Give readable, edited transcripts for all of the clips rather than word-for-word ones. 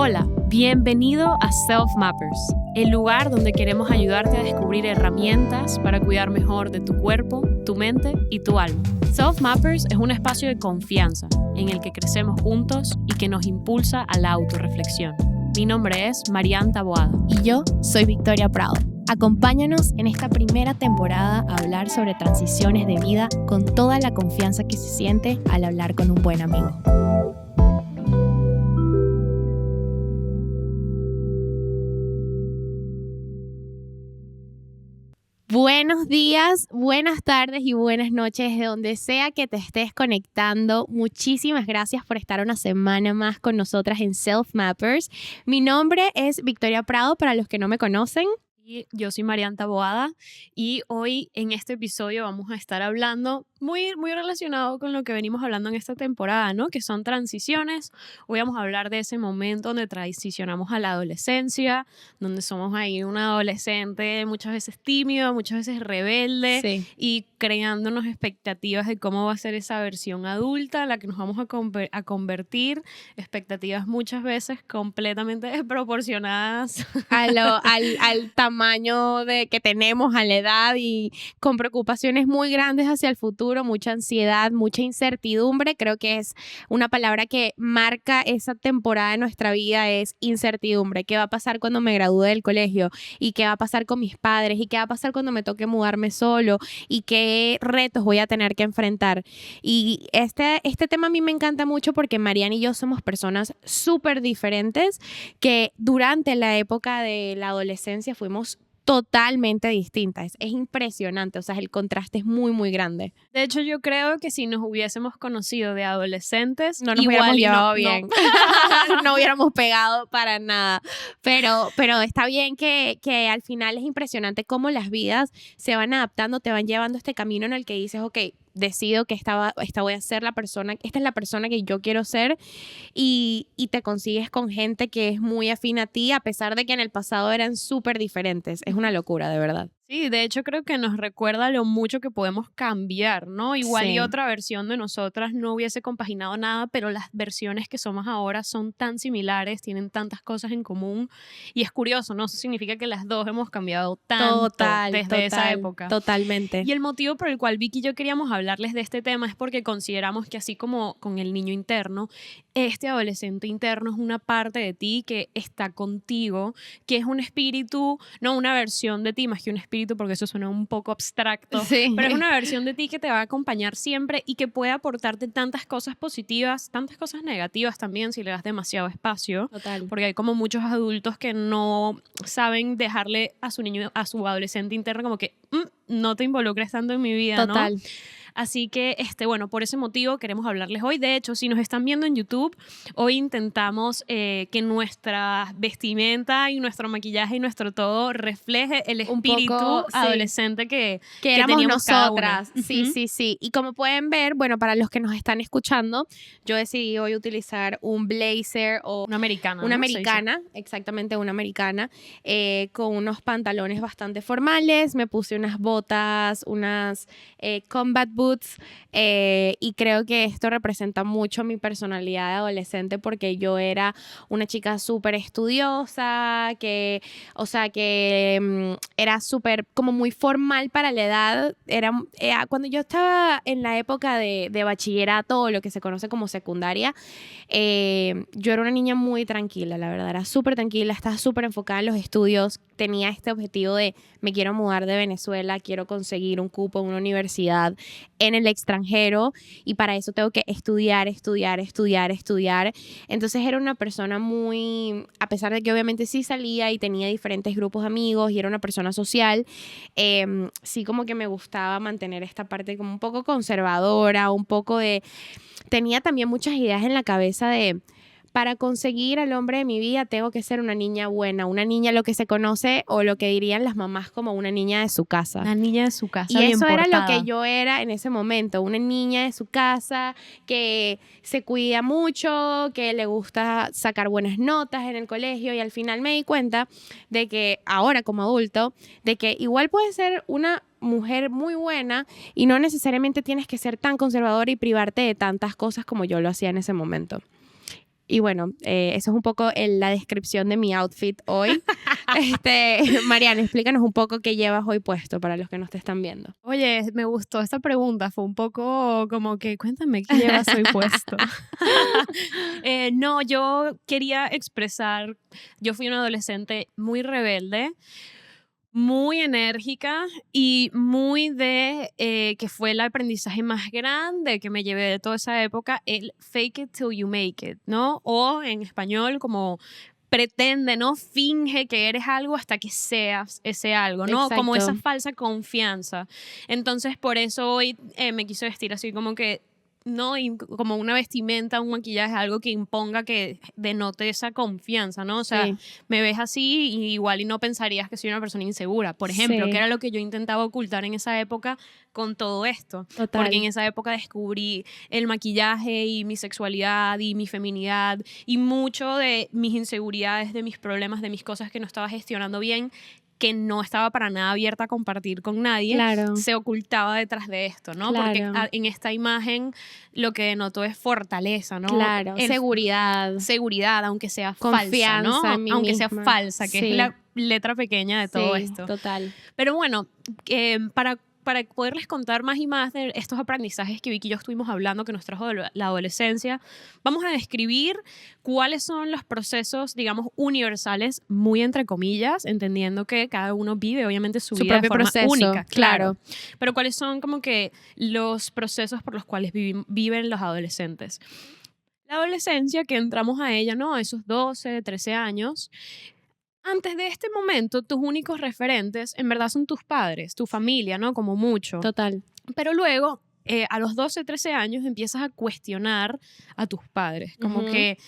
Hola, bienvenido a Self Mappers, el lugar donde queremos ayudarte a descubrir herramientas para cuidar mejor de tu cuerpo, tu mente y tu alma. Self Mappers es un espacio de confianza en el que crecemos juntos y que nos impulsa a la autorreflexión. Mi nombre es Marianta Boada. Y yo soy Victoria Prado. Acompáñanos en esta primera temporada a hablar sobre transiciones de vida con toda la confianza que se siente al hablar con un buen amigo. Buenos días, buenas tardes y buenas noches de donde sea que te estés conectando. Muchísimas gracias por estar una semana más con nosotras en Self Mappers. Mi nombre es Victoria Prado, para los que no me conocen. Y yo soy Marianta Boada y hoy en este episodio vamos a estar hablando muy relacionado con lo que venimos hablando en esta temporada, ¿no? Que son transiciones. Hoy vamos a hablar de ese momento donde transicionamos a la adolescencia, donde somos ahí un adolescente muchas veces tímido, muchas veces rebelde, Sí. y creándonos expectativas de cómo va a ser esa versión adulta en la que nos vamos a convertir, expectativas muchas veces completamente desproporcionadas Al tamaño que tenemos, a la edad, y con preocupaciones muy grandes hacia el futuro, mucha ansiedad, mucha incertidumbre. Creo que es una palabra que marca esa temporada de nuestra vida, es incertidumbre. ¿Qué va a pasar cuando me gradúe del colegio? ¿Y qué va a pasar con mis padres? ¿Y qué va a pasar cuando me toque mudarme solo? ¿Y qué retos voy a tener que enfrentar? Y este tema a mí me encanta mucho porque Mariana y yo somos personas súper diferentes que durante la época de la adolescencia fuimos totalmente distintas. Es impresionante, o sea, el contraste es muy grande. De hecho, yo creo que si nos hubiésemos conocido de adolescentes, No nos igual hubiéramos y llevado bien. No hubiéramos pegado para nada. Pero está bien que al final es impresionante cómo las vidas se van adaptando, te van llevando a este camino en el que dices, ok, decido que esta voy a ser la persona, esta es la persona que yo quiero ser, y te consigues con gente que es muy afín a ti, a pesar de que en el pasado eran súper diferentes. Es una locura, de verdad. Sí, de hecho creo que nos recuerda lo mucho que podemos cambiar, ¿no? Igual Sí. y otra versión de nosotras no hubiese compaginado nada, pero las versiones que somos ahora son tan similares, tienen tantas cosas en común, y es curioso, ¿no? Eso significa que las dos hemos cambiado tanto desde esa época. Totalmente. Y el motivo por el cual Vicky y yo queríamos hablarles de este tema es porque consideramos que, así como con el niño interno, este adolescente interno es una parte de ti que está contigo, que es un espíritu, no una versión de ti, más que un espíritu, porque eso suena un poco abstracto, Sí. pero es una versión de ti que te va a acompañar siempre y que puede aportarte tantas cosas positivas, tantas cosas negativas también si le das demasiado espacio. Total. Porque hay como muchos adultos que no saben dejarle a su niño, a su adolescente interno, como que no te involucres tanto en mi vida, Total. ¿no? Así que, bueno, por ese motivo queremos hablarles hoy. De hecho, si nos están viendo en YouTube, hoy intentamos que nuestra vestimenta y nuestro maquillaje y nuestro todo refleje el espíritu poco, sí, adolescente que éramos teníamos cada nosotras. una. Sí. Y como pueden ver, bueno, para los que nos están escuchando, yo decidí hoy utilizar un blazer o Una americana. una ¿no? Se dice. americana, exactamente una americana, con unos pantalones bastante formales. Me puse unas botas, unas combat boots, y creo que esto representa mucho mi personalidad de adolescente, porque yo era una chica súper estudiosa, era súper, como muy formal para la edad. Cuando yo estaba en la época de bachillerato, o lo que se conoce como secundaria, yo era una niña muy tranquila, la verdad, era súper tranquila, estaba súper enfocada en los estudios, tenía este objetivo de me quiero mudar de Venezuela, quiero conseguir un cupo en una universidad en el extranjero, y para eso tengo que estudiar. Entonces era una persona muy, a pesar de que obviamente sí salía y tenía diferentes grupos de amigos y era una persona social, sí como que me gustaba mantener esta parte como un poco conservadora, tenía también muchas ideas en la cabeza de, para conseguir al hombre de mi vida tengo que ser una niña buena, una niña, lo que se conoce o lo que dirían las mamás como una niña de su casa. Una niña de su casa. Y bien eso era portada. lo que yo era en ese momento, una niña de su casa que se cuida mucho, que le gusta sacar buenas notas en el colegio, y al final me di cuenta de que ahora como adulto, de que igual puede ser una mujer muy buena y no necesariamente tienes que ser tan conservadora y privarte de tantas cosas como yo lo hacía en ese momento. Y bueno, eso es un poco la descripción de mi outfit hoy. Mariana, explícanos un poco qué llevas hoy puesto para los que nos te están viendo. Oye, me gustó esta pregunta, fue un poco como que cuéntame qué llevas hoy puesto. No, yo quería expresar, yo fui una adolescente muy rebelde, muy enérgica y muy que fue el aprendizaje más grande que me llevé de toda esa época, el fake it till you make it, ¿no? O en español como pretende, ¿no? Finge que eres algo hasta que seas ese algo, ¿no? Exacto. Como esa falsa confianza. Entonces, por eso hoy me quise vestir así como que no, y como una vestimenta, un maquillaje, algo que imponga, que denote esa confianza, ¿no? O sea, Sí. me ves así y igual y no pensarías que soy una persona insegura, por ejemplo, Sí. que era lo que yo intentaba ocultar en esa época con todo esto. Total. Porque en esa época descubrí el maquillaje y mi sexualidad y mi feminidad y mucho de mis inseguridades, de mis problemas, de mis cosas que no estaba gestionando bien, que no estaba para nada abierta a compartir con nadie, Claro. se ocultaba detrás de esto, ¿no? Porque Claro. en esta imagen lo que denotó es fortaleza, ¿no? Claro, seguridad. Seguridad, aunque sea Confianza falsa, ¿no? en mí Aunque sea misma. falsa, que Sí. es la letra pequeña de todo Sí, esto. total. Pero bueno, para poderles contar más y más de estos aprendizajes que Vicky y yo estuvimos hablando, que nos trajo de la adolescencia, vamos a describir cuáles son los procesos, digamos, universales, muy entre comillas, entendiendo que cada uno vive obviamente su vida de propio forma proceso, única, claro. Pero cuáles son como que los procesos por los cuales viven los adolescentes. La adolescencia, que entramos a ella, ¿no? A esos 12, 13 años. Antes de este momento, tus únicos referentes en verdad son tus padres, tu familia, ¿no? Como mucho. Total. Pero luego, a los 12, 13 años, empiezas a cuestionar a tus padres. Como Ujú. que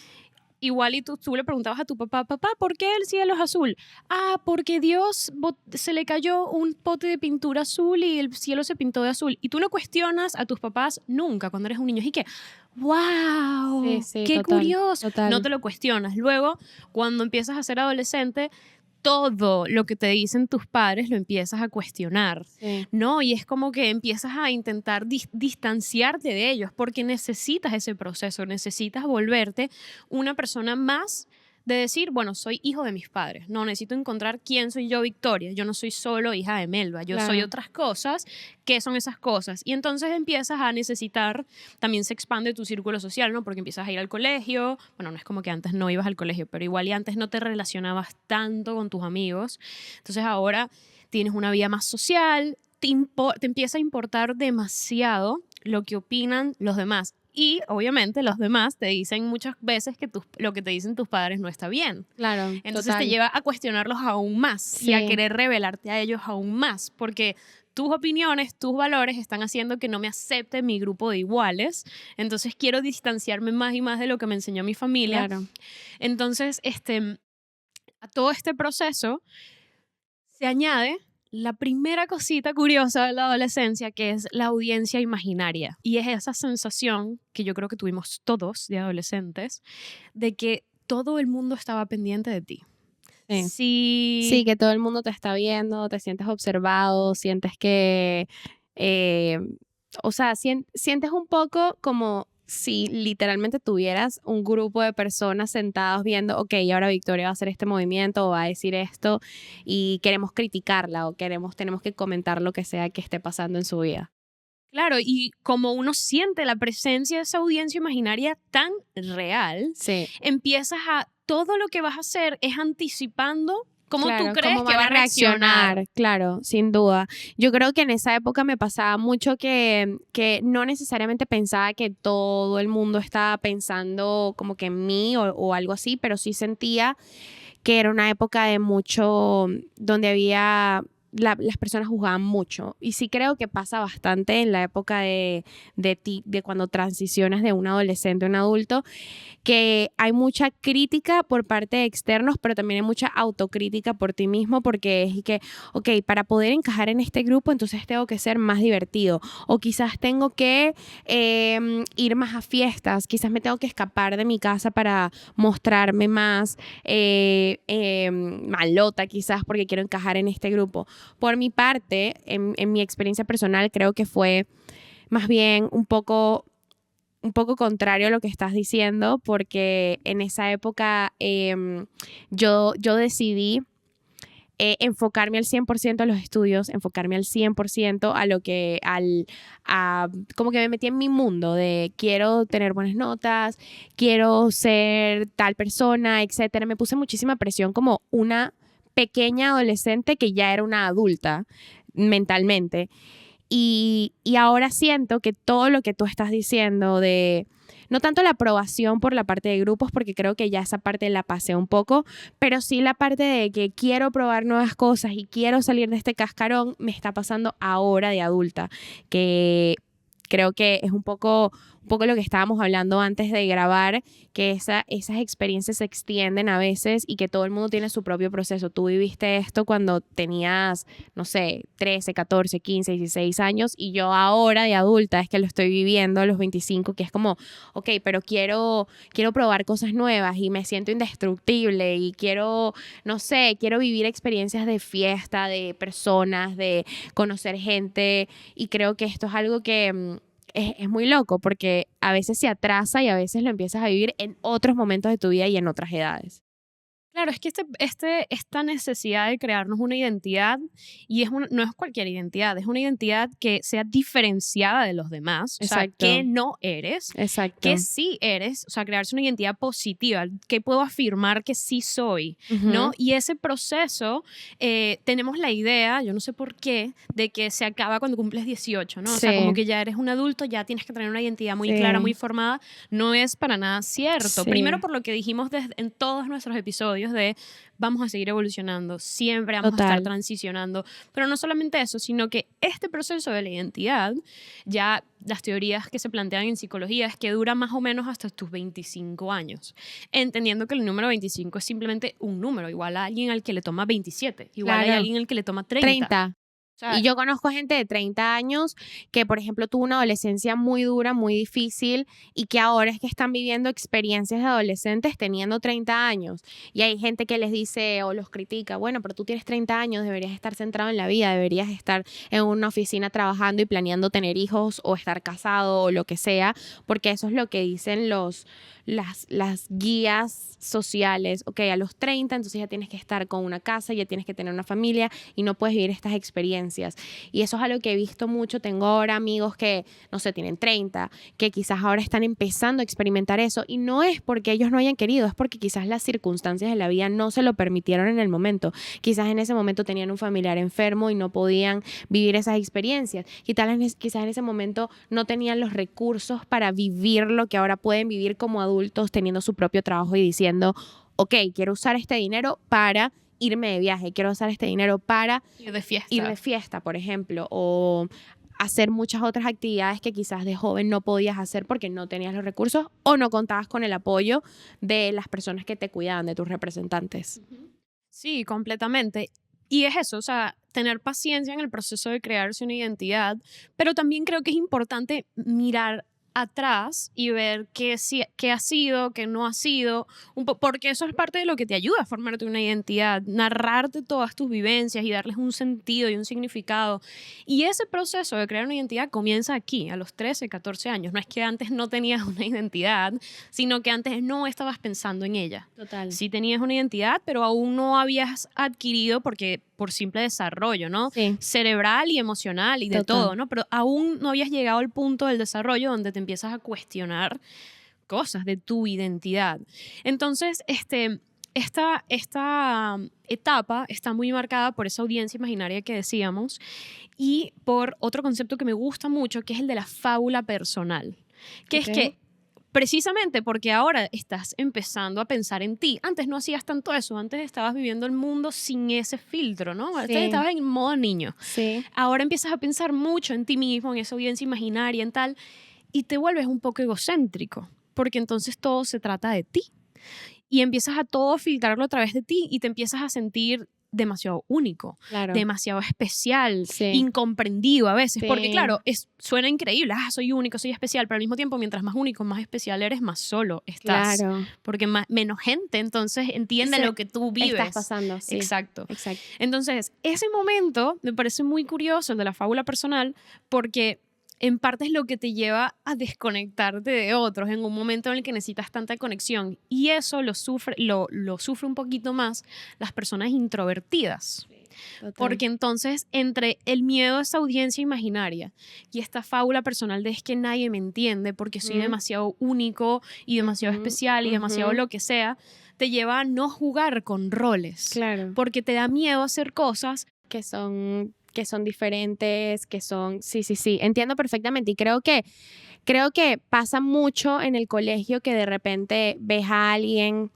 igual y tú le preguntabas a tu papá, papá, ¿por qué el cielo es azul? Ah, porque Dios se le cayó un pote de pintura azul y el cielo se pintó de azul. Y tú no cuestionas a tus papás nunca cuando eres un niño. Así que, ¡wow! Sí, sí, ¡Qué total, curioso! total. No te lo cuestionas. Luego, cuando empiezas a ser adolescente, todo lo que te dicen tus padres lo empiezas a cuestionar, Sí. ¿no? Y es como que empiezas a intentar distanciarte de ellos porque necesitas ese proceso, necesitas volverte una persona más de decir, bueno, soy hijo de mis padres, no, necesito encontrar quién soy yo, Victoria, yo no soy solo hija de Melba, yo soy Claro. otras cosas, ¿qué son esas cosas? Y entonces empiezas a necesitar, también se expande tu círculo social, ¿no? Porque empiezas a ir al colegio, bueno, no es como que antes no ibas al colegio, pero igual y antes no te relacionabas tanto con tus amigos, entonces ahora tienes una vida más social, te empieza a importar demasiado lo que opinan los demás. Y obviamente los demás te dicen muchas veces que lo que te dicen tus padres no está bien. Claro, Entonces total. te lleva a cuestionarlos aún más y a Sí. querer revelarte a ellos aún más, porque tus opiniones, tus valores están haciendo que no me acepte mi grupo de iguales. Entonces quiero distanciarme más y más de lo que me enseñó mi familia. Claro. Entonces, a todo este proceso se añade la primera cosita curiosa de la adolescencia, que es la audiencia imaginaria. Y es esa sensación que yo creo que tuvimos todos de adolescentes, de que todo el mundo estaba pendiente de ti. Sí. Sí, que todo el mundo te está viendo, te sientes observado, sientes que, o sea, sientes un poco como si literalmente tuvieras un grupo de personas sentados viendo, ok, ahora Victoria va a hacer este movimiento o va a decir esto y queremos criticarla o tenemos que comentar lo que sea que esté pasando en su vida. Claro, y como uno siente la presencia de esa audiencia imaginaria tan real, Sí. empiezas todo lo que vas a hacer es anticipando cómo Claro, tú crees cómo que van va a reaccionar. Claro, sin duda. Yo creo que en esa época me pasaba mucho que no necesariamente pensaba que todo el mundo estaba pensando como que en mí o algo así, pero sí sentía que era una época de mucho, donde había... las personas juzgaban mucho y sí creo que pasa bastante en la época de cuando transicionas de un adolescente a un adulto, que hay mucha crítica por parte de externos, pero también hay mucha autocrítica por ti mismo, porque es que, ok, para poder encajar en este grupo, entonces tengo que ser más divertido, o quizás tengo que ir más a fiestas, quizás me tengo que escapar de mi casa para mostrarme más malota, quizás porque quiero encajar en este grupo. Por mi parte, en mi experiencia personal, creo que fue más bien un poco un poco contrario a lo que estás diciendo, porque en esa época yo decidí enfocarme al 100% a los estudios, enfocarme al 100% a lo que, como que me metí en mi mundo de quiero tener buenas notas, quiero ser tal persona, etcétera. Me puse muchísima presión como una pequeña adolescente que ya era una adulta mentalmente. Y ahora siento que todo lo que tú estás diciendo de, no tanto la aprobación por la parte de grupos, porque creo que ya esa parte la pasé un poco, pero sí la parte de que quiero probar nuevas cosas y quiero salir de este cascarón, me está pasando ahora de adulta, que creo que es un poco lo que estábamos hablando antes de grabar, que esas experiencias se extienden a veces y que todo el mundo tiene su propio proceso. Tú viviste esto cuando tenías, no sé, 13, 14, 15, 16 años y yo ahora de adulta es que lo estoy viviendo a los 25, que es como, ok, pero quiero probar cosas nuevas y me siento indestructible y quiero, no sé, quiero vivir experiencias de fiesta, de personas, de conocer gente y creo que esto es algo que es muy loco porque a veces se atrasa y a veces lo empiezas a vivir en otros momentos de tu vida y en otras edades. Claro, es que esta necesidad de crearnos una identidad, y no es cualquier identidad, es una identidad que sea diferenciada de los demás, o sea, Exacto. que no eres, Exacto. que sí eres, o sea, crearse una identidad positiva, que puedo afirmar que sí soy, Ujú. ¿no? Y ese proceso, tenemos la idea, yo no sé por qué, de que se acaba cuando cumples 18, ¿no? O sea, Sí. como que ya eres un adulto, ya tienes que tener una identidad muy Sí. clara, muy formada, no es para nada cierto. Sí. Primero por lo que dijimos en todos nuestros episodios de vamos a seguir evolucionando, siempre vamos a estar Total. transicionando, pero no solamente eso, sino que este proceso de la identidad, ya las teorías que se plantean en psicología es que dura más o menos hasta tus 25 años, entendiendo que el número 25 es simplemente un número, igual a alguien al que le toma 27, igual hay Claro. alguien al que le toma 30. 30. O sea, Y yo conozco gente de 30 años que, por ejemplo, tuvo una adolescencia muy dura, muy difícil y que ahora es que están viviendo experiencias de adolescentes teniendo 30 años. Y hay gente que les dice o los critica, bueno, pero tú tienes 30 años, deberías estar centrado en la vida, deberías estar en una oficina trabajando y planeando tener hijos o estar casado o lo que sea, porque eso es lo que dicen las guías sociales. Ok, a los 30 entonces ya tienes que estar con una casa, ya tienes que tener una familia y no puedes vivir estas experiencias. Y eso es algo que he visto mucho. Tengo ahora amigos que, no sé, tienen 30, que quizás ahora están empezando a experimentar eso y no es porque ellos no hayan querido, es porque quizás las circunstancias de la vida no se lo permitieron en el momento. Quizás en ese momento tenían un familiar enfermo y no podían vivir esas experiencias. Quizás en ese momento no tenían los recursos para vivir lo que ahora pueden vivir como adultos teniendo su propio trabajo y diciendo, ok, quiero usar este dinero para irme de viaje, quiero usar este dinero para ir de fiesta. ir de fiesta, por ejemplo, o hacer muchas otras actividades que quizás de joven no podías hacer porque no tenías los recursos o no contabas con el apoyo de las personas que te cuidaban, de tus representantes. Sí, completamente. Y es eso, o sea, tener paciencia en el proceso de crearse una identidad, pero también creo que es importante mirar atrás y ver qué ha sido, qué no ha sido, porque eso es parte de lo que te ayuda a formarte una identidad, narrarte todas tus vivencias y darles un sentido y un significado. Y ese proceso de crear una identidad comienza aquí, a los 13, 14 años. No es que antes no tenías una identidad, sino que antes no estabas pensando en ella. Total. Sí tenías una identidad, pero aún no habías adquirido por simple desarrollo, ¿no? Sí. Cerebral y emocional y de Total. todo, ¿no? Pero aún no habías llegado al punto del desarrollo donde te empiezas a cuestionar cosas de tu identidad. Entonces, esta etapa está muy marcada por esa audiencia imaginaria que decíamos y por otro concepto que me gusta mucho, que es el de la fábula personal, que es que precisamente porque ahora estás empezando a pensar en ti. Antes no hacías tanto eso, antes estabas viviendo el mundo sin ese filtro, ¿no? Antes estabas en modo niño. Sí. Ahora empiezas a pensar mucho en ti mismo, en esa audiencia imaginaria, en tal, y te vuelves un poco egocéntrico, porque entonces todo se trata de ti. Y empiezas a todo filtrarlo a través de ti y te empiezas a sentir demasiado único, Claro. demasiado especial, Sí. incomprendido a veces, Sí. porque claro, suena increíble, soy único, soy especial, pero al mismo tiempo mientras más único, más especial eres, más solo estás, Claro. porque menos gente entonces entiende lo que tú vives. Estás pasando, sí. Exacto. Exacto. Entonces, ese momento me parece muy curioso, el de la fábula personal, porque en parte es lo que te lleva a desconectarte de otros en un momento en el que necesitas tanta conexión. Y eso lo sufre un poquito más las personas introvertidas. Total. Porque entonces, entre el miedo a esa audiencia imaginaria y esta fábula personal de es que nadie me entiende porque soy demasiado único y demasiado especial y demasiado lo que sea, te lleva a no jugar con roles. Claro. Porque te da miedo hacer cosas Que son diferentes, que son... Sí, entiendo perfectamente. Y creo que pasa mucho en el colegio que de repente ves a alguien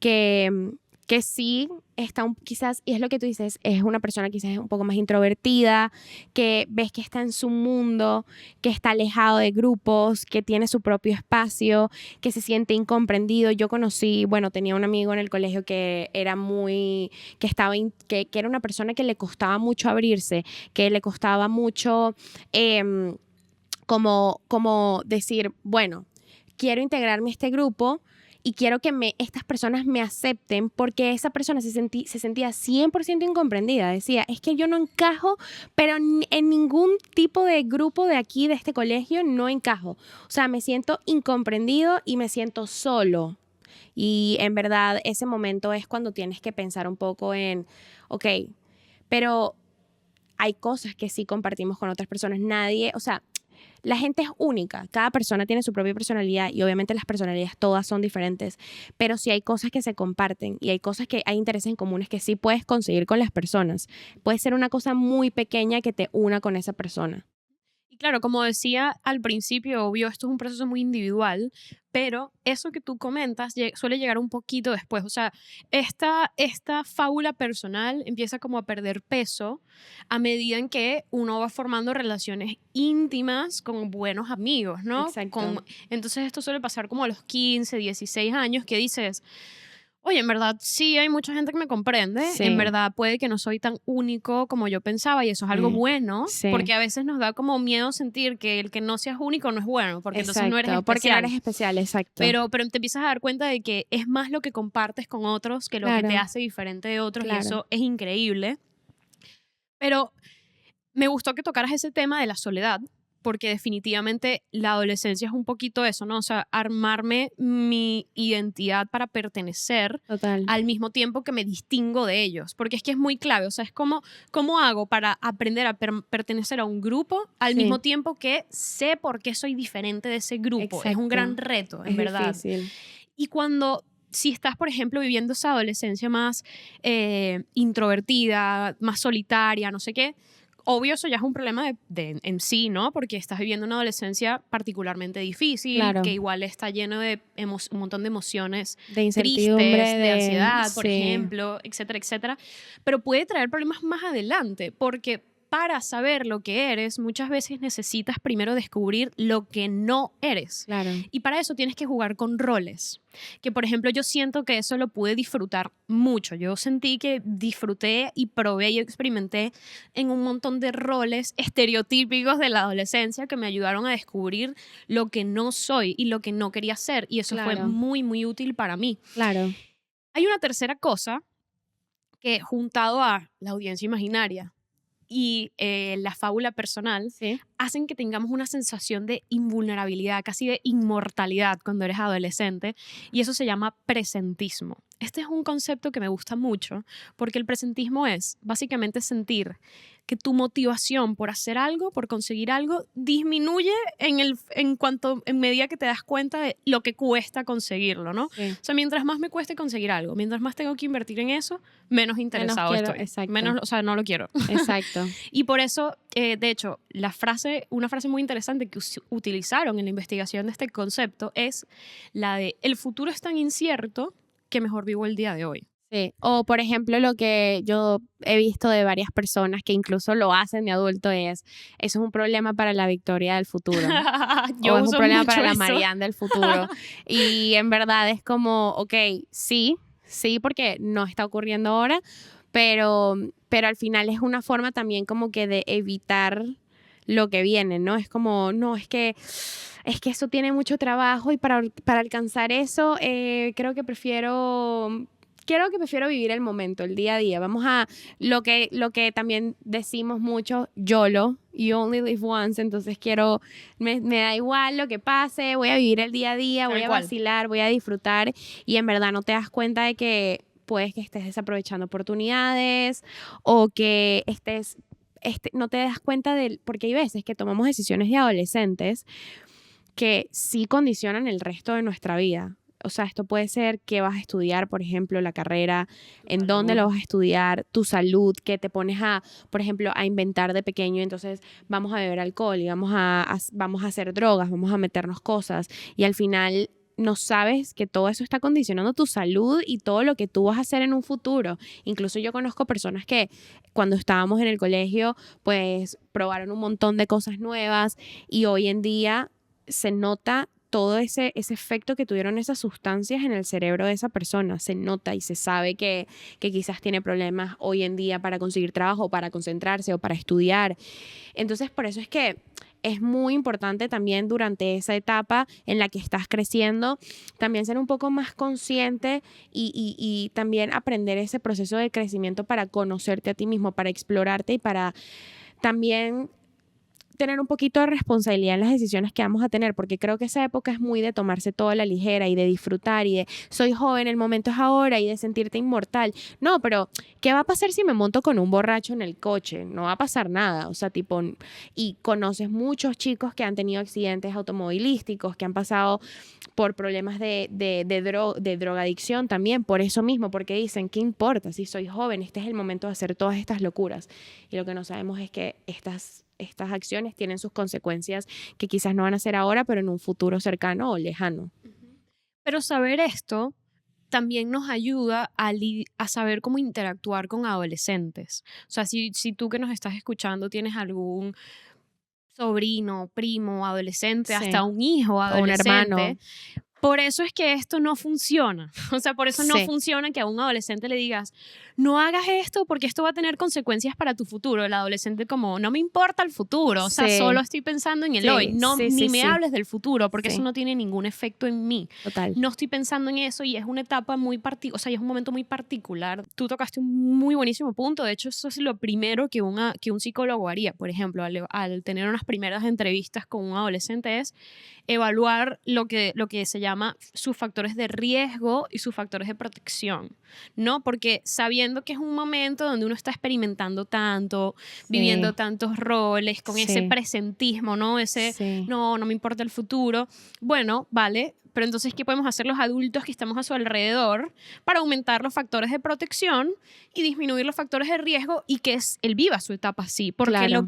que sí está quizás, y es lo que tú dices, es una persona quizás un poco más introvertida, que ves que está en su mundo, que está alejado de grupos, que tiene su propio espacio, que se siente incomprendido. Yo conocí, bueno, tenía un amigo en el colegio que era que era una persona que le costaba mucho abrirse, que le costaba mucho como decir, bueno, quiero integrarme a este grupo y quiero que estas personas me acepten, porque esa persona se sentía 100% incomprendida. Decía, es que yo no encajo, pero en ningún tipo de grupo de aquí, de este colegio, no encajo. O sea, me siento incomprendido y me siento solo. Y en verdad, ese momento es cuando tienes que pensar un poco en, ok, pero hay cosas que sí compartimos con otras personas. Nadie, o sea, la gente es única, cada persona tiene su propia personalidad y obviamente las personalidades todas son diferentes, pero sí hay cosas que se comparten y hay cosas que hay intereses en comunes que sí puedes conseguir con las personas. Puede ser una cosa muy pequeña que te una con esa persona. y claro, como decía al principio, obvio, esto es un proceso muy individual, pero eso que tú comentas suele llegar un poquito después. O sea, esta fábula personal empieza como a perder peso a medida en que uno va formando relaciones íntimas con buenos amigos, ¿no? Exacto. Entonces esto suele pasar como a los 15, 16 años que dices, oye, en verdad sí hay mucha gente que me comprende, Sí. en verdad puede que no soy tan único como yo pensaba y eso es algo bueno, Sí. porque a veces nos da como miedo sentir que el que no seas único no es bueno, porque entonces no eres Exacto, porque no especial. eres especial, exacto. Pero te empiezas a dar cuenta de que es más lo que compartes con otros que lo que te Claro. hace diferente de otros y Claro. eso es increíble. Pero me gustó que tocaras ese tema de la soledad, porque definitivamente la adolescencia es un poquito eso, ¿no? O sea, armarme mi identidad para pertenecer Total. al mismo tiempo que me distingo de ellos, porque es que es muy clave, o sea, es como, ¿cómo hago para aprender a pertenecer a un grupo al Sí. mismo tiempo que sé por qué soy diferente de ese grupo? Es un Exacto. gran reto, en Es verdad. difícil. Y si estás, por ejemplo, viviendo esa adolescencia más introvertida, más solitaria, no sé qué, obvio eso ya es un problema en sí, ¿no? Porque estás viviendo una adolescencia particularmente difícil, Claro. que igual está lleno de un montón de emociones De incertidumbre, tristes, de ansiedad, por sí. ejemplo, etcétera, etcétera. Pero puede traer problemas más adelante, porque para saber lo que eres, muchas veces necesitas primero descubrir lo que no eres. Claro. Y para eso tienes que jugar con roles. Que, por ejemplo, yo siento que eso lo pude disfrutar mucho. Yo sentí que disfruté y probé y experimenté en un montón de roles estereotípicos de la adolescencia que me ayudaron a descubrir lo que no soy y lo que no quería ser. Y eso fue Claro. muy, muy útil para mí. Claro. Hay una tercera cosa que, juntado a la audiencia imaginaria y la fábula personal, Sí. hacen que tengamos una sensación de invulnerabilidad, casi de inmortalidad cuando eres adolescente, y eso se llama presentismo. Este es un concepto que me gusta mucho porque el presentismo es básicamente sentir que tu motivación por hacer algo, por conseguir algo, disminuye en medida que te das cuenta de lo que cuesta conseguirlo, ¿no? Sí. O sea, mientras más me cueste conseguir algo, mientras más tengo que invertir en eso, menos interesado quiero, estoy. exacto. Menos, o sea, no lo quiero. Exacto. Y por eso, de hecho, una frase muy interesante que utilizaron en la investigación de este concepto es la de el futuro es tan incierto que mejor vivo el día de hoy. Sí. O, por ejemplo, lo que yo he visto de varias personas que incluso lo hacen de adulto es, eso es un problema para la Victoria del futuro. Yo O es un uso problema mucho para la eso. Marianne del futuro. Y en verdad es como, ok, sí, porque no está ocurriendo ahora, pero al final es una forma también como que de evitar lo que viene, ¿no? Es como, no, es que eso tiene mucho trabajo y para alcanzar eso creo que prefiero creo que prefiero vivir el momento, el día a día. Vamos a lo que también decimos mucho, YOLO, you only live once. Entonces me da igual lo que pase, voy a vivir el día a día, voy a vacilar, voy a disfrutar, y en verdad no te das cuenta de que puedes que estés desaprovechando oportunidades o que no te das cuenta porque hay veces que tomamos decisiones de adolescentes que sí condicionan el resto de nuestra vida. O sea, esto puede ser qué vas a estudiar, por ejemplo, la carrera, en dónde lo vas a estudiar, tu salud, que te pones por ejemplo, a inventar de pequeño. Entonces vamos a beber alcohol y vamos a hacer drogas, vamos a meternos cosas, y al final no sabes que todo eso está condicionando tu salud y todo lo que tú vas a hacer en un futuro. Incluso yo conozco personas que cuando estábamos en el colegio, pues probaron un montón de cosas nuevas, y hoy en día se nota todo ese efecto que tuvieron esas sustancias en el cerebro de esa persona. Se nota y se sabe que quizás tiene problemas hoy en día para conseguir trabajo, para concentrarse o para estudiar. Entonces, por eso es que es muy importante también durante esa etapa en la que estás creciendo, también ser un poco más consciente y también aprender ese proceso de crecimiento para conocerte a ti mismo, para explorarte y para también tener un poquito de responsabilidad en las decisiones que vamos a tener, porque creo que esa época es muy de tomarse todo a la ligera y de disfrutar y de soy joven, el momento es ahora, y de sentirte inmortal. No, pero ¿qué va a pasar si me monto con un borracho en el coche? No va a pasar nada, o sea, tipo, y conoces muchos chicos que han tenido accidentes automovilísticos, que han pasado por problemas de drogadicción también, por eso mismo, porque dicen, ¿qué importa si soy joven? Este es el momento de hacer todas estas locuras. Y lo que no sabemos es que estas acciones tienen sus consecuencias que quizás no van a ser ahora, pero en un futuro cercano o lejano. Pero saber esto también nos ayuda a saber cómo interactuar con adolescentes. O sea, si tú que nos estás escuchando tienes algún sobrino, primo, adolescente, Sí. hasta un hijo adolescente, o un hermano. Por eso es que esto no funciona. O sea, por eso no Sí. funciona que a un adolescente le digas, no hagas esto porque esto va a tener consecuencias para tu futuro. El adolescente como, no me importa el futuro, o sea, Sí. solo estoy pensando en el Sí, hoy. No, sí, ni sí, me sí. hables del futuro porque Sí. eso no tiene ningún efecto en mí. Total. No estoy pensando en eso, y es una etapa muy particular, o sea, es un momento muy particular. Tú tocaste un muy buenísimo punto. De hecho, eso es lo primero que un psicólogo haría, por ejemplo, al tener unas primeras entrevistas con un adolescente, es evaluar lo que se llama sus factores de riesgo y sus factores de protección, ¿no? Porque sabiendo que es un momento donde uno está experimentando tanto, viviendo tantos roles, con ese presentismo, ¿no? No me importa el futuro. Bueno, vale, pero entonces, ¿qué podemos hacer los adultos que estamos a su alrededor para aumentar los factores de protección y disminuir los factores de riesgo, y que él viva su etapa así? Porque Claro.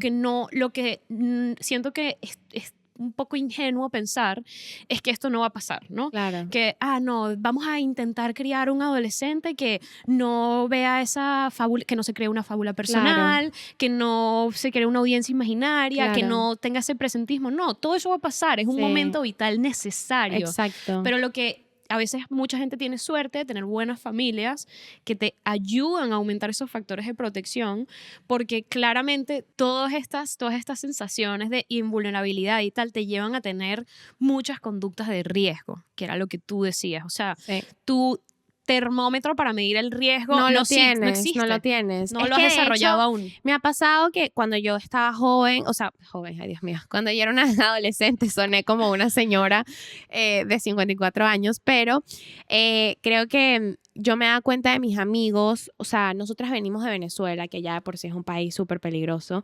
siento que es un poco ingenuo pensar es que esto no va a pasar, ¿no? Claro. Que, no, vamos a intentar criar un adolescente que no vea esa fábula, que no se cree una fábula personal, que no se cree una audiencia imaginaria, que no tenga ese presentismo. No, todo eso va a pasar, es un momento vital necesario. Exacto. Pero lo que a veces mucha gente tiene suerte de tener buenas familias que te ayudan a aumentar esos factores de protección, porque claramente todas estas sensaciones de invulnerabilidad y tal te llevan a tener muchas conductas de riesgo, que era lo que tú decías. O sea, tu termómetro para medir el riesgo no lo existe. No lo tienes. No Es lo has que, de desarrollado hecho, aún. Me ha pasado que cuando yo estaba joven, ay Dios mío, cuando yo era una adolescente soné como una señora de 54 años, pero creo que yo me daba cuenta de mis amigos. O sea, nosotras venimos de Venezuela, que ya por sí es un país súper peligroso,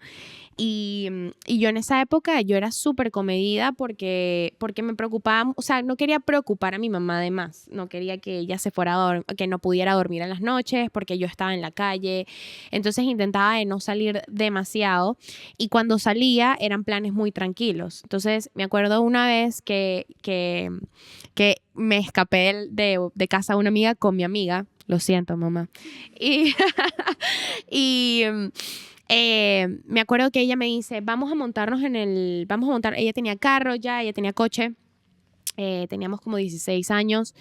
y yo en esa época yo era súper comedida porque me preocupaba, o sea, no quería preocupar a mi mamá de más, no quería que ella se fuera que no pudiera dormir en las noches porque yo estaba en la calle. Entonces intentaba de no salir demasiado, y cuando salía eran planes muy tranquilos. Entonces me acuerdo una vez que me escapé de casa de una amiga con mi amiga. Lo siento, mamá. Y me acuerdo que ella me dice, vamos a montar, ella tenía carro ya, ella tenía coche. Teníamos como 16 años,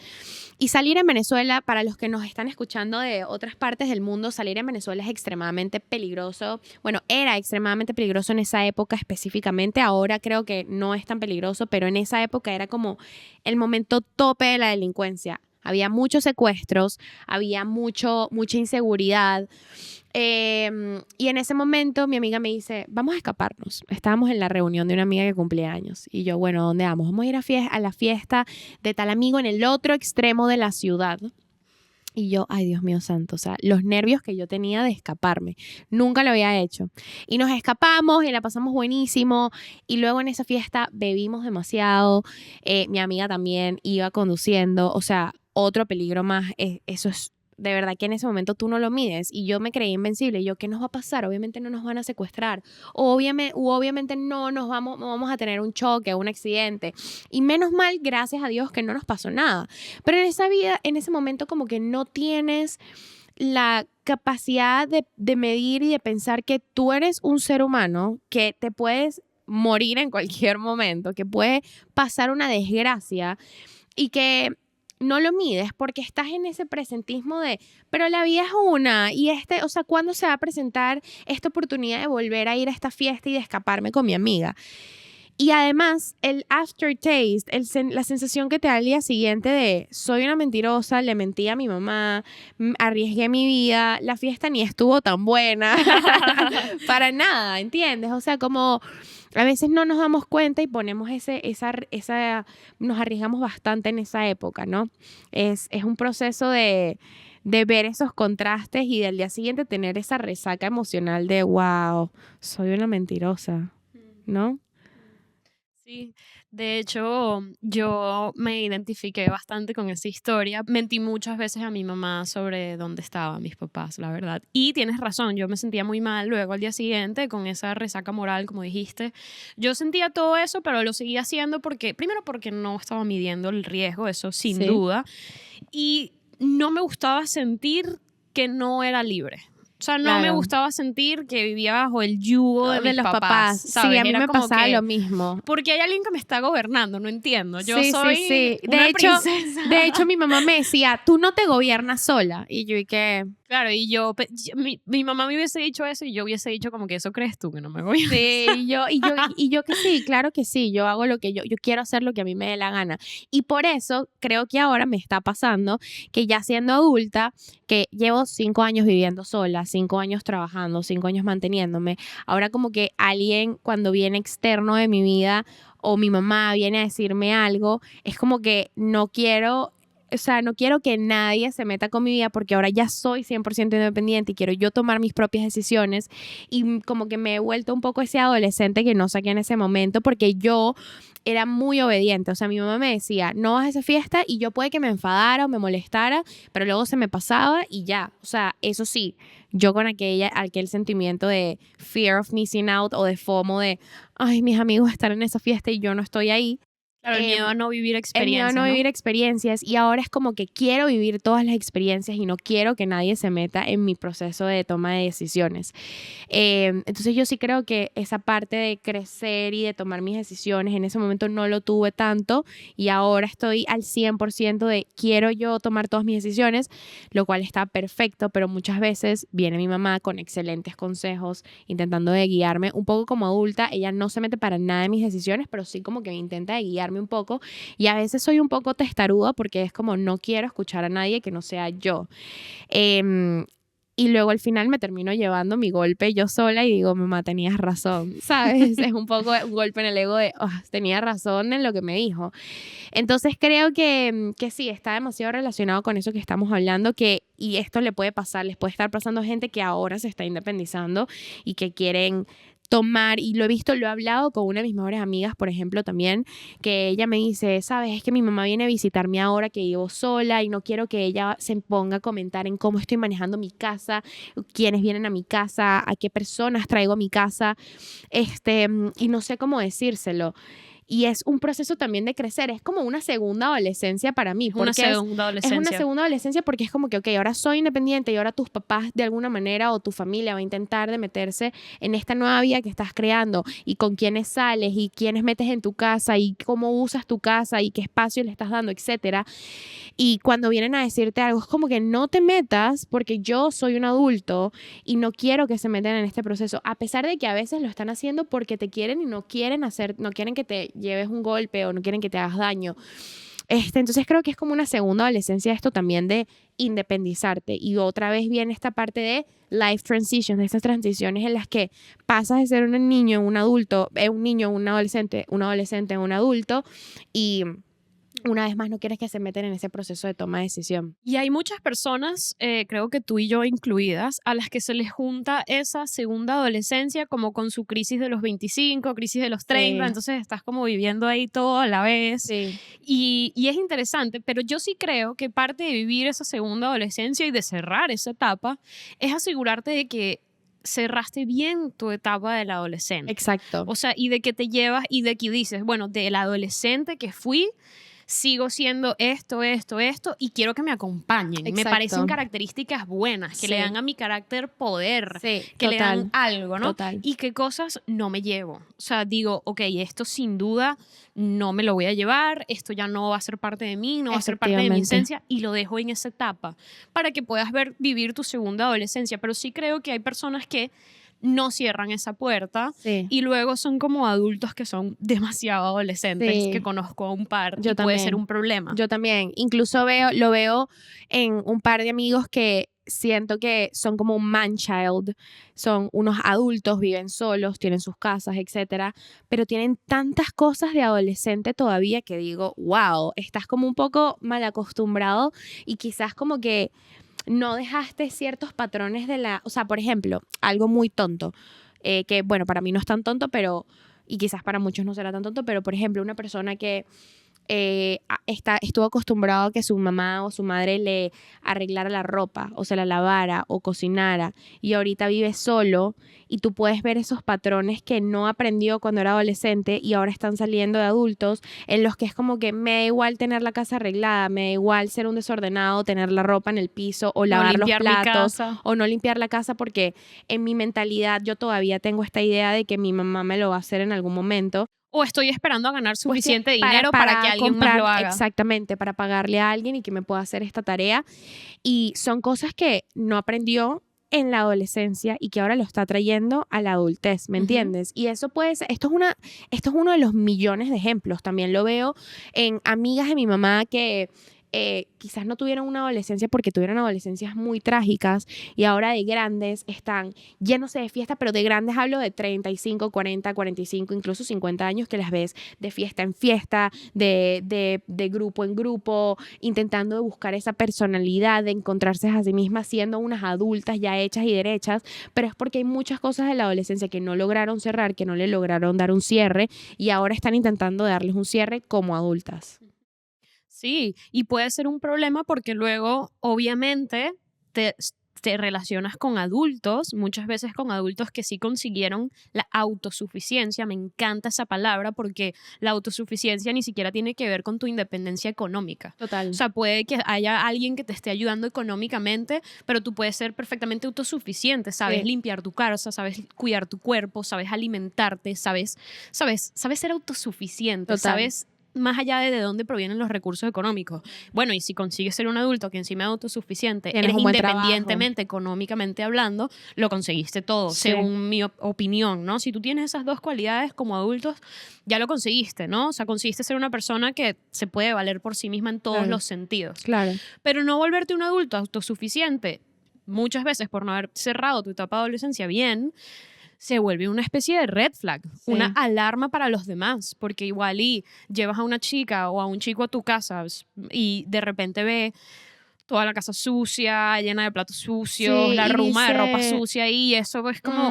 y salir en Venezuela, para los que nos están escuchando de otras partes del mundo, salir en Venezuela es extremadamente peligroso. Bueno, era extremadamente peligroso en esa época específicamente. Ahora creo que no es tan peligroso, pero en esa época era como el momento tope de la delincuencia. Había muchos secuestros, había mucha inseguridad. Y en ese momento mi amiga me dice, vamos a escaparnos. Estábamos en la reunión de una amiga que cumplía años. Y yo, bueno, ¿dónde vamos? Vamos a ir a la fiesta de tal amigo en el otro extremo de la ciudad. Y yo, ay Dios mío santo, o sea, los nervios que yo tenía de escaparme, nunca lo había hecho. Y nos escapamos y la pasamos buenísimo. Y luego en esa fiesta bebimos demasiado. Mi amiga también iba conduciendo, o sea, otro peligro más. Eso es de verdad que en ese momento tú no lo mides. Y yo me creí invencible. Yo, ¿qué nos va a pasar? Obviamente no nos van a secuestrar. Obviamente no vamos a tener un choque, un accidente. Y menos mal, gracias a Dios, que no nos pasó nada. Pero en esa vida, en ese momento, como que no tienes la capacidad de medir y de pensar que tú eres un ser humano, que te puedes morir en cualquier momento, que puede pasar una desgracia y que no lo mides porque estás en ese presentismo de, pero la vida es una y o sea, ¿cuándo se va a presentar esta oportunidad de volver a ir a esta fiesta y de escaparme con mi amiga? Y además, el aftertaste, la sensación que te da al día siguiente de soy una mentirosa, le mentí a mi mamá, arriesgué mi vida, la fiesta ni estuvo tan buena, para nada, ¿entiendes? O sea, como a veces no nos damos cuenta y ponemos nos arriesgamos bastante en esa época, ¿no? Es un proceso de ver esos contrastes y del día siguiente tener esa resaca emocional de wow, soy una mentirosa, ¿no? Sí, de hecho, yo me identifiqué bastante con esa historia. Mentí muchas veces a mi mamá sobre dónde estaban mis papás, la verdad. Y tienes razón, yo me sentía muy mal luego al día siguiente con esa resaca moral, como dijiste. Yo sentía todo eso, pero lo seguía haciendo primero porque no estaba midiendo el riesgo, eso sin duda. Y no me gustaba sentir que no era libre. O sea, no me gustaba sentir que vivía bajo el yugo de mis los papás. ¿Sabes? Sí, a mí Era me como pasaba que, lo mismo. porque hay alguien que me está gobernando, no entiendo. Yo Sí, soy sí. una princesa. De hecho, mi mamá me decía, tú no te gobiernas sola. Y yo, ¿y qué? Claro, y mi mamá me hubiese dicho eso y yo hubiese dicho como que eso crees tú, que no me gobiernas. Sí, y yo que sí, claro que sí, yo hago lo que yo quiero hacer lo que a mí me dé la gana. Y por eso creo que ahora me está pasando que ya siendo adulta, que llevo 5 años viviendo sola, 5 años trabajando, 5 años manteniéndome, ahora como que alguien cuando viene externo de mi vida o mi mamá viene a decirme algo, es como que no quiero. O sea, no quiero que nadie se meta con mi vida porque ahora ya soy 100% independiente y quiero yo tomar mis propias decisiones y como que me he vuelto un poco ese adolescente que no saqué en ese momento porque yo era muy obediente. O sea, mi mamá me decía, no vas a esa fiesta y yo puede que me enfadara o me molestara, pero luego se me pasaba y ya. O sea, eso sí, yo con aquel sentimiento de fear of missing out o de FOMO de, ay, mis amigos están en esa fiesta y yo no estoy ahí. Claro, el miedo a no vivir El experiencias, miedo a no vivir experiencias y ahora es como que quiero vivir todas las experiencias y no quiero que nadie se meta en mi proceso de toma de decisiones. Entonces yo sí creo que esa parte de crecer y de tomar mis decisiones, en ese momento no lo tuve tanto y ahora estoy al 100% de quiero yo tomar todas mis decisiones, lo cual está perfecto, pero muchas veces viene mi mamá con excelentes consejos, intentando de guiarme un poco como adulta. Ella no se mete para nada en mis decisiones, pero sí como que me intenta de guiarme un poco y a veces soy un poco testaruda porque es como no quiero escuchar a nadie que no sea yo. Y luego al final me termino llevando mi golpe yo sola y digo, mamá, tenías razón, ¿sabes? Es un poco un golpe en el ego de, oh, tenía razón en lo que me dijo. Entonces creo que sí, está demasiado relacionado con eso que estamos hablando, y esto les puede estar pasando a gente que ahora se está independizando y que quieren tomar, y lo he hablado con una de mis mejores amigas, por ejemplo, también, que ella me dice, sabes, es que mi mamá viene a visitarme ahora que vivo sola y no quiero que ella se ponga a comentar en cómo estoy manejando mi casa, quiénes vienen a mi casa, a qué personas traigo a mi casa, y no sé cómo decírselo. Y es un proceso también de crecer, es como una segunda adolescencia para mí. Es una segunda adolescencia. Es una segunda adolescencia porque es como que, ok, ahora soy independiente y ahora tus papás de alguna manera o tu familia va a intentar de meterse en esta nueva vida que estás creando y con quiénes sales y quiénes metes en tu casa y cómo usas tu casa y qué espacio le estás dando, etcétera. Y cuando vienen a decirte algo, es como que no te metas porque yo soy un adulto y no quiero que se metan en este proceso, a pesar de que a veces lo están haciendo porque te quieren y no quieren que te lleves un golpe o no quieren que te hagas daño. Entonces creo que es como una segunda adolescencia esto también de independizarte. Y otra vez viene esta parte de life transitions, de estas transiciones en las que pasas de ser un niño, un adulto, un niño, un adolescente, un adulto, y una vez más no quieres que se metan en ese proceso de toma de decisión. Y hay muchas personas, creo que tú y yo incluidas, a las que se les junta esa segunda adolescencia como con su crisis de los 25, crisis de los 30, Sí. entonces estás como viviendo ahí todo a la vez. Sí. Y es interesante, pero yo sí creo que parte de vivir esa segunda adolescencia y de cerrar esa etapa es asegurarte de que cerraste bien tu etapa del adolescente. Exacto. O sea, y de que te llevas y de que dices, bueno, del adolescente que fui, sigo siendo esto, y quiero que me acompañen. Me Exacto. parecen características buenas, que le Sí. dan a mi carácter poder, Sí, que le total. dan algo, ¿no? Total. Y qué cosas no me llevo. O sea, digo, ok, esto sin duda no me lo voy a llevar, esto ya no va a ser parte de mí, no va a ser parte de mi Efectivamente. esencia, y lo dejo en esa etapa para que puedas vivir tu segunda adolescencia. Pero sí creo que hay personas que no cierran esa puerta Sí. y luego son como adultos que son demasiado adolescentes, Sí. que conozco a un par Yo y puede ser también. un problema. Yo también. Incluso lo veo en un par de amigos que siento que son como un man child. Son unos adultos, viven solos, tienen sus casas, etcétera, pero tienen tantas cosas de adolescente todavía que digo, wow, estás como un poco mal acostumbrado y quizás como que no dejaste ciertos patrones o sea, por ejemplo, algo muy tonto, que bueno, para mí no es tan tonto, pero, y quizás para muchos no será tan tonto, pero por ejemplo, una persona que estuvo acostumbrado a que su mamá o su madre le arreglara la ropa o se la lavara o cocinara y ahorita vive solo y tú puedes ver esos patrones que no aprendió cuando era adolescente y ahora están saliendo de adultos en los que es como que me da igual tener la casa arreglada, me da igual ser un desordenado, tener la ropa en el piso o No lavar los limpiar mi platos casa. o no limpiar la casa porque en mi mentalidad yo todavía tengo esta idea de que mi mamá me lo va a hacer en algún momento. O estoy esperando a ganar Pues suficiente sí, dinero para que alguien más comprar, lo haga. exactamente, para pagarle a alguien y que me pueda hacer esta tarea. Y son cosas que no aprendió en la adolescencia y que ahora lo está trayendo a la adultez, ¿me entiendes? Y eso puede ser, esto es uno de los millones de ejemplos. También lo veo en amigas de mi mamá que quizás no tuvieron una adolescencia porque tuvieron adolescencias muy trágicas y ahora de grandes están llenos de fiesta, pero de grandes hablo de 35, 40, 45, incluso 50 años que las ves de fiesta en fiesta, de grupo en grupo, intentando buscar esa personalidad, de encontrarse a sí mismas siendo unas adultas ya hechas y derechas, pero es porque hay muchas cosas de la adolescencia que no lograron cerrar, que no le lograron dar un cierre y ahora están intentando darles un cierre como adultas. Sí, y puede ser un problema porque luego, obviamente, te relacionas con adultos, muchas veces con adultos que sí consiguieron la autosuficiencia. Me encanta esa palabra porque la autosuficiencia ni siquiera tiene que ver con tu independencia económica. Total. O sea, puede que haya alguien que te esté ayudando económicamente, pero tú puedes ser perfectamente autosuficiente. Sabes Sí. limpiar tu casa, sabes cuidar tu cuerpo, sabes alimentarte, sabes ser autosuficiente, Total. sabes más allá de dónde provienen los recursos económicos. Bueno, y si consigues ser un adulto que encima es autosuficiente, Tienes eres un buen independientemente económicamente hablando, lo conseguiste todo, Sí. según mi opinión, ¿no? Si tú tienes esas dos cualidades como adultos, ya lo conseguiste, ¿no? O sea, conseguiste ser una persona que se puede valer por sí misma en todos Claro. los sentidos. Claro. Pero no volverte un adulto autosuficiente, muchas veces por no haber cerrado tu etapa de adolescencia bien, se vuelve una especie de red flag, Sí. una alarma para los demás, porque igual y llevas a una chica o a un chico a tu casa y de repente ve toda la casa sucia, llena de platos sucios, Sí, la y ruma de ropa dice, sucia y eso es como,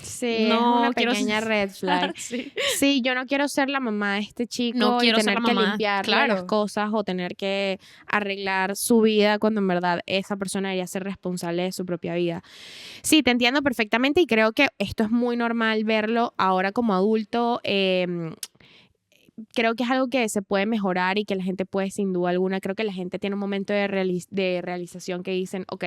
sí, es no una quiero pequeña red flag. Sí. Sí, yo no quiero ser la mamá de este chico No y quiero ser tener la que mamá, limpiarle claro. las cosas o tener que arreglar su vida cuando en verdad esa persona debería ser responsable de su propia vida. Sí, te entiendo perfectamente y creo que esto es muy normal verlo ahora como adulto. Creo que es algo que se puede mejorar y que la gente puede, sin duda alguna, creo que la gente tiene un momento de realización que dicen, ok,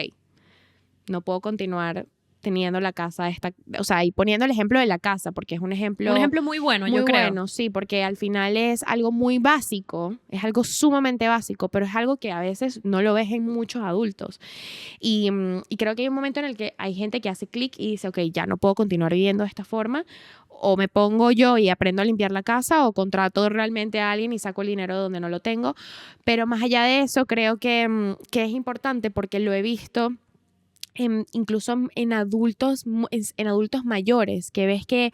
no puedo continuar teniendo la casa o sea, y poniendo el ejemplo de la casa, porque es un ejemplo muy bueno, muy yo creo. bueno, sí, porque al final es algo muy básico, es algo sumamente básico, pero es algo que a veces no lo ves en muchos adultos. Y creo que hay un momento en el que hay gente que hace clic y dice, ok, ya no puedo continuar viviendo de esta forma, o me pongo yo y aprendo a limpiar la casa, o contrato realmente a alguien y saco el dinero donde no lo tengo. Pero más allá de eso, creo que es importante porque lo he visto incluso en adultos, en adultos mayores, que ves que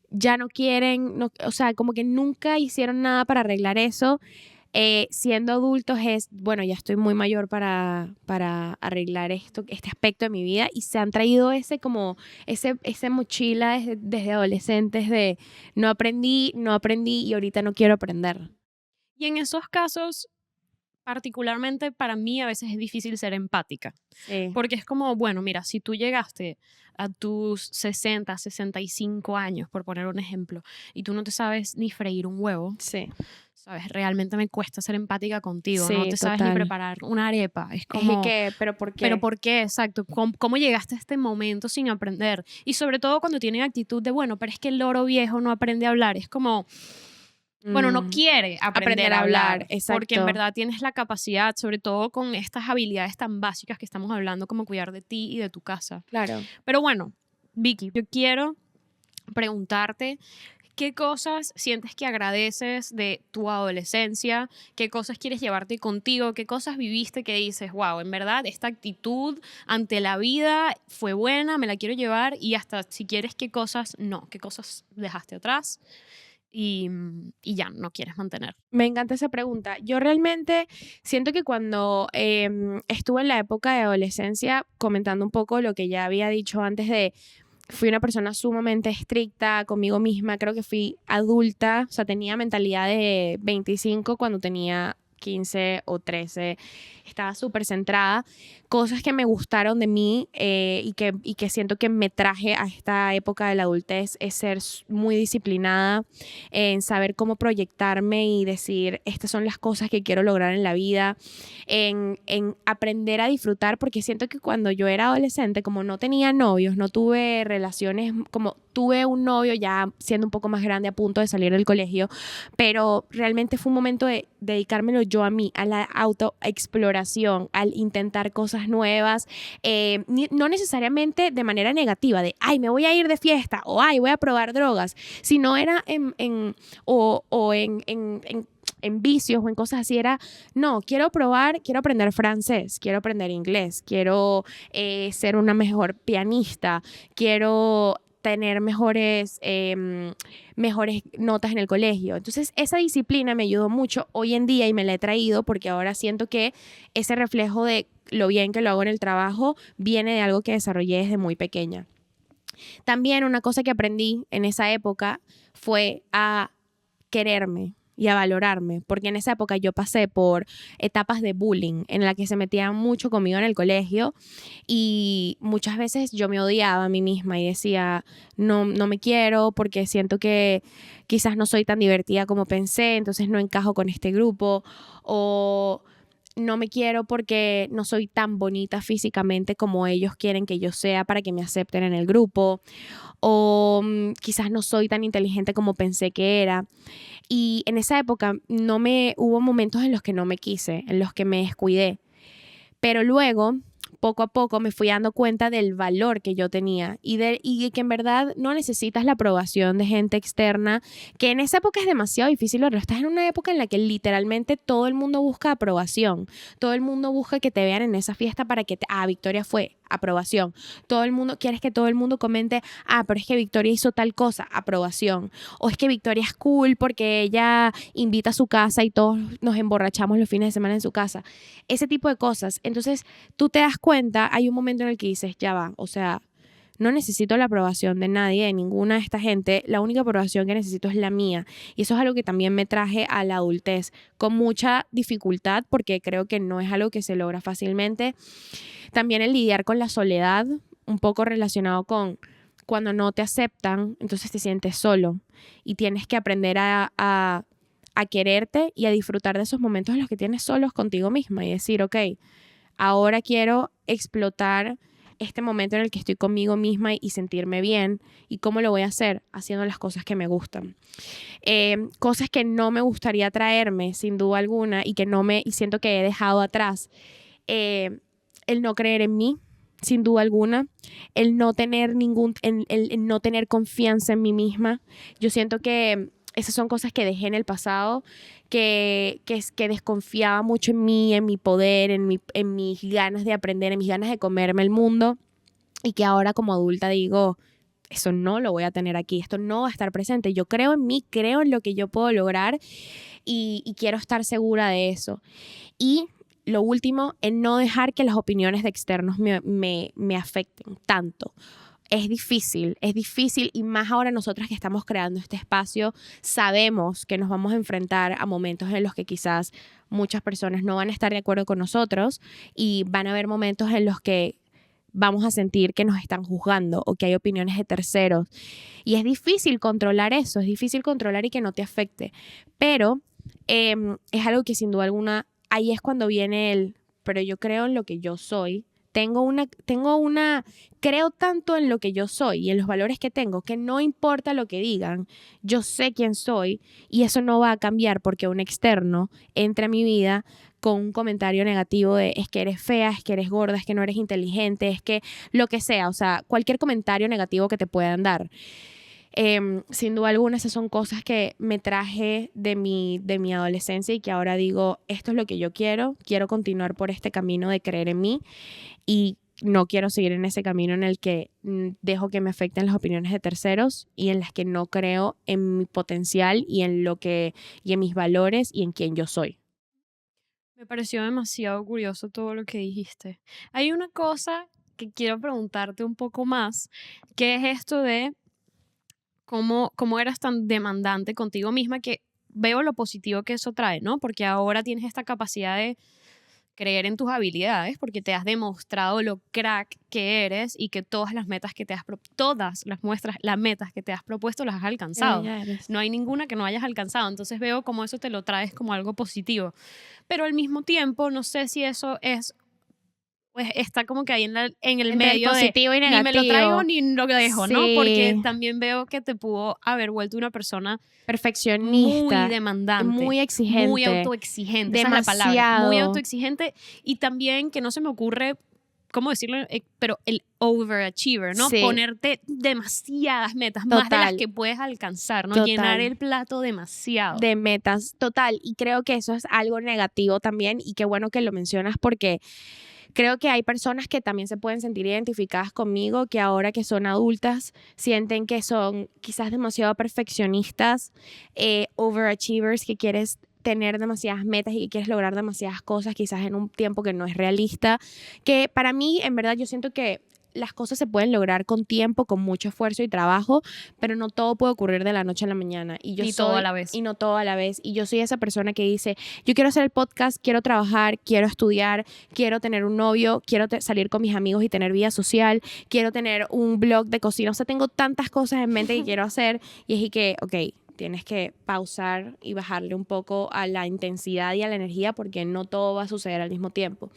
ya no quieren, o sea, como que nunca hicieron nada para arreglar eso. Siendo adultos es, bueno, ya estoy muy mayor para arreglar este aspecto de mi vida, y se han traído esa mochila desde adolescentes de no aprendí y ahorita no quiero aprender. Y en esos casos, particularmente para mí, a veces es difícil ser empática. Sí, Porque es como, bueno, mira, si tú llegaste a tus 60, 65 años, por poner un ejemplo, y tú no te sabes ni freír un huevo, sí, ¿sabes? Realmente me cuesta ser empática contigo, no sí, te sabes ni total. preparar una arepa. Es Es como, que, pero ¿por ¿pero qué? por qué? Exacto. ¿Cómo llegaste a este momento sin aprender? Y sobre todo cuando tienen actitud de, bueno, pero es que el loro viejo no aprende a hablar. Es como, bueno, no quiere aprender Aprender a a hablar, hablar, porque en exacto, verdad tienes la capacidad, sobre todo con estas habilidades tan básicas que estamos hablando, como cuidar de ti y de tu casa. claro. Pero bueno, Vicky, yo quiero preguntarte, ¿qué cosas sientes que agradeces de tu adolescencia? ¿Qué cosas quieres llevarte contigo? ¿Qué cosas viviste que dices, wow, en verdad esta actitud ante la vida fue buena, me la quiero llevar? Y hasta si quieres, ¿qué cosas no? ¿Qué cosas dejaste atrás y ya no quieres mantener? Me encanta esa pregunta. Yo realmente siento que cuando estuve en la época de adolescencia, comentando un poco lo que ya había dicho antes de, fui una persona sumamente estricta conmigo misma, creo que fui adulta, o sea, tenía mentalidad de 25 cuando tenía 15 o 13, estaba súper centrada, cosas que me gustaron de mí y que siento que me traje a esta época de la adultez es ser muy disciplinada, en saber cómo proyectarme y decir, estas son las cosas que quiero lograr en la vida, en aprender a disfrutar, porque siento que cuando yo era adolescente, como no tenía novios, no tuve relaciones, como tuve un novio ya siendo un poco más grande a punto de salir del colegio, pero realmente fue un momento de dedicármelo yo a mí, a la autoexploración, al intentar cosas nuevas, no necesariamente de manera negativa, de, ay, me voy a ir de fiesta, o ay, voy a probar drogas, sino era en vicios o en cosas así, era, no, quiero probar, quiero aprender francés, quiero aprender inglés, quiero ser una mejor pianista, quiero tener mejores notas en el colegio. Entonces, esa disciplina me ayudó mucho hoy en día y me la he traído porque ahora siento que ese reflejo de lo bien que lo hago en el trabajo viene de algo que desarrollé desde muy pequeña. También una cosa que aprendí en esa época fue a quererme y a valorarme, porque en esa época yo pasé por etapas de bullying en la que se metían mucho conmigo en el colegio y muchas veces yo me odiaba a mí misma y decía, no, no me quiero porque siento que quizás no soy tan divertida como pensé, entonces no encajo con este grupo, o no me quiero porque no soy tan bonita físicamente como ellos quieren que yo sea para que me acepten en el grupo, o quizás no soy tan inteligente como pensé que era. Y en esa época hubo momentos en los que no me quise, en los que me descuidé. Pero luego, poco a poco, me fui dando cuenta del valor que yo tenía y que en verdad no necesitas la aprobación de gente externa, que en esa época es demasiado difícil, pero estás en una época en la que literalmente todo el mundo busca aprobación, todo el mundo busca que te vean en esa fiesta para que Victoria fue, aprobación. Todo el mundo, quieres que todo el mundo comente, pero es que Victoria hizo tal cosa, aprobación. O es que Victoria es cool porque ella invita a su casa y todos nos emborrachamos los fines de semana en su casa. Ese tipo de cosas. Entonces, tú te das cuenta, hay un momento en el que dices, ya va, o sea, no necesito la aprobación de nadie, de ninguna de esta gente. La única aprobación que necesito es la mía. Y eso es algo que también me traje a la adultez con mucha dificultad porque creo que no es algo que se logra fácilmente. También el lidiar con la soledad, un poco relacionado con cuando no te aceptan, entonces te sientes solo y tienes que aprender a quererte y a disfrutar de esos momentos en los que tienes solos contigo misma y decir, ok, ahora quiero explotar este momento en el que estoy conmigo misma y sentirme bien. ¿Y cómo lo voy a hacer? Haciendo las cosas que me gustan. Cosas que no me gustaría traerme, sin duda alguna, y siento que he dejado atrás. El no creer en mí, sin duda alguna, el no tener el no tener confianza en mí misma. Yo siento que esas son cosas que dejé en el pasado, que desconfiaba mucho en mí, en mi poder, en mis ganas de aprender, en mis ganas de comerme el mundo, y que ahora como adulta digo, eso no lo voy a tener aquí, esto no va a estar presente. Yo creo en mí, creo en lo que yo puedo lograr y quiero estar segura de eso. Y lo último, en no dejar que las opiniones de externos me afecten tanto. Es difícil y más ahora nosotras que estamos creando este espacio, sabemos que nos vamos a enfrentar a momentos en los que quizás muchas personas no van a estar de acuerdo con nosotros y van a haber momentos en los que vamos a sentir que nos están juzgando o que hay opiniones de terceros. Y es difícil controlar eso, es difícil controlar y que no te afecte. Pero es algo que sin duda alguna, ahí es cuando viene pero yo creo en lo que yo soy. Creo tanto en lo que yo soy y en los valores que tengo que no importa lo que digan, yo sé quién soy y eso no va a cambiar porque un externo entre a mi vida con un comentario negativo de es que eres fea, es que eres gorda, es que no eres inteligente, es que lo que sea, o sea, cualquier comentario negativo que te puedan dar. Sin duda alguna, esas son cosas que me traje de mi adolescencia y que ahora digo, esto es lo que yo quiero continuar por este camino de creer en mí y no quiero seguir en ese camino en el que dejo que me afecten las opiniones de terceros y en las que no creo en mi potencial y en mis valores y en quién yo soy. Me pareció demasiado curioso todo lo que dijiste. Hay una cosa que quiero preguntarte un poco más, que es esto de cómo eras tan demandante contigo misma, que veo lo positivo que eso trae, ¿no? Porque ahora tienes esta capacidad de creer en tus habilidades, porque te has demostrado lo crack que eres y que todas las metas que todas las metas que te has propuesto las has alcanzado. Ya eres. No hay ninguna que no hayas alcanzado. Entonces veo como eso te lo traes como algo positivo. Pero al mismo tiempo, no sé si eso es, pues está como que ahí en el Entre medio de positivo y ni me lo traigo negativo. ni lo dejo, ¿no? Porque Sí, también veo que te pudo haber vuelto una persona muy perfeccionista, demandante, muy muy exigente, autoexigente, esa es la palabra, muy demasiado. autoexigente, y también que no se me ocurre cómo decirlo, pero el overachiever, ¿no? Sí, Ponerte demasiadas metas, más de las total, que puedes alcanzar, ¿no? Llenar total. el plato demasiado. De metas, total. Y creo que eso es algo negativo también y qué bueno que lo mencionas porque creo que hay personas que también se pueden sentir identificadas conmigo, que ahora que son adultas sienten que son quizás demasiado perfeccionistas, overachievers, que quieres tener demasiadas metas y que quieres lograr demasiadas cosas quizás en un tiempo que no es realista, que para mí en verdad yo siento que las cosas se pueden lograr con tiempo, con mucho esfuerzo y trabajo, pero no todo puede ocurrir de la noche a la mañana. Ni todo a la vez. Y no todo a la vez. Y yo soy esa persona que dice, yo quiero hacer el podcast, quiero trabajar, quiero estudiar, quiero tener un novio, quiero salir con mis amigos y tener vida social, quiero tener un blog de cocina. O sea, tengo tantas cosas en mente que quiero hacer y es que, ok, tienes que pausar y bajarle un poco a la intensidad y a la energía porque no todo va a suceder al mismo tiempo.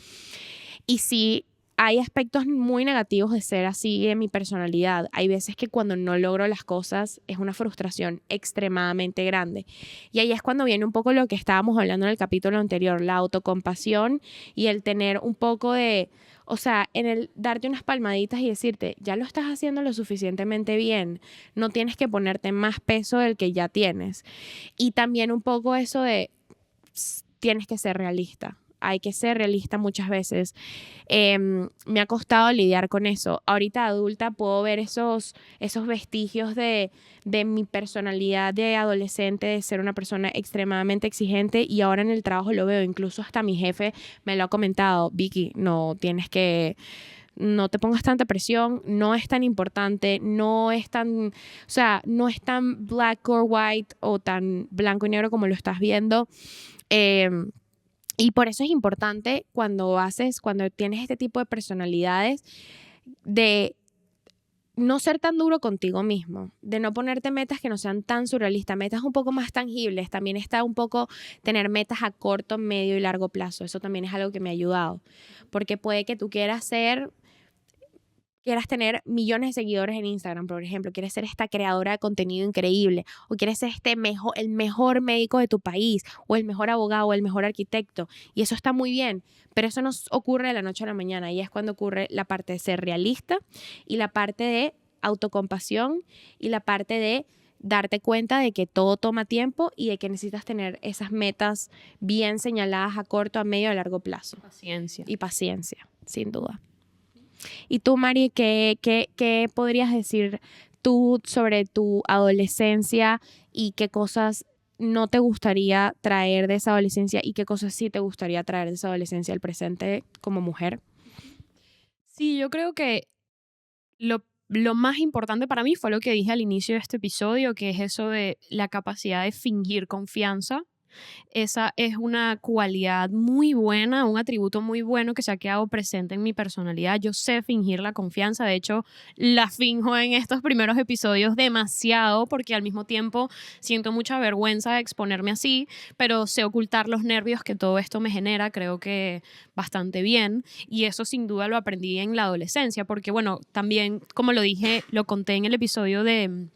Y sí, hay aspectos muy negativos de ser así en mi personalidad. Hay veces que cuando no logro las cosas es una frustración extremadamente grande. Y ahí es cuando viene un poco lo que estábamos hablando en el capítulo anterior, la autocompasión y el tener un poco de, o sea, en el darte unas palmaditas y decirte, ya lo estás haciendo lo suficientemente bien, no tienes que ponerte más peso del que ya tienes. Y también un poco eso de, tienes que ser realista. Hay que ser realista muchas veces. Me ha costado lidiar con eso. Ahorita adulta puedo ver esos vestigios de mi personalidad de adolescente, de ser una persona extremadamente exigente y ahora en el trabajo lo veo. Incluso hasta mi jefe me lo ha comentado. Vicky, no te pongas tanta presión, no es tan importante, no es tan black or white o tan blanco y negro como lo estás viendo. Y por eso es importante cuando tienes este tipo de personalidades, de no ser tan duro contigo mismo, de no ponerte metas que no sean tan surrealistas, metas un poco más tangibles. También está un poco tener metas a corto, medio y largo plazo. Eso también es algo que me ha ayudado, porque puede que tú quieras ser quieras tener millones de seguidores en Instagram, por ejemplo, quieres ser esta creadora de contenido increíble, o quieres ser el mejor médico de tu país, o el mejor abogado, o el mejor arquitecto, y eso está muy bien, pero eso no ocurre de la noche a la mañana, y es cuando ocurre la parte de ser realista y la parte de autocompasión y la parte de darte cuenta de que todo toma tiempo y de que necesitas tener esas metas bien señaladas a corto, a medio y a largo plazo. Paciencia. Y paciencia, sin duda. Y tú, Mari, ¿qué podrías decir tú sobre tu adolescencia y qué cosas no te gustaría traer de esa adolescencia y qué cosas sí te gustaría traer de esa adolescencia al presente como mujer? Sí, yo creo que lo más importante para mí fue lo que dije al inicio de este episodio, que es eso de la capacidad de fingir confianza. Esa es una cualidad muy buena, un atributo muy bueno que se ha quedado presente en mi personalidad. Yo sé fingir la confianza, de hecho la finjo en estos primeros episodios demasiado porque al mismo tiempo siento mucha vergüenza de exponerme así, pero sé ocultar los nervios que todo esto me genera, creo que bastante bien, y eso sin duda lo aprendí en la adolescencia porque bueno, también como lo dije, lo conté en el episodio del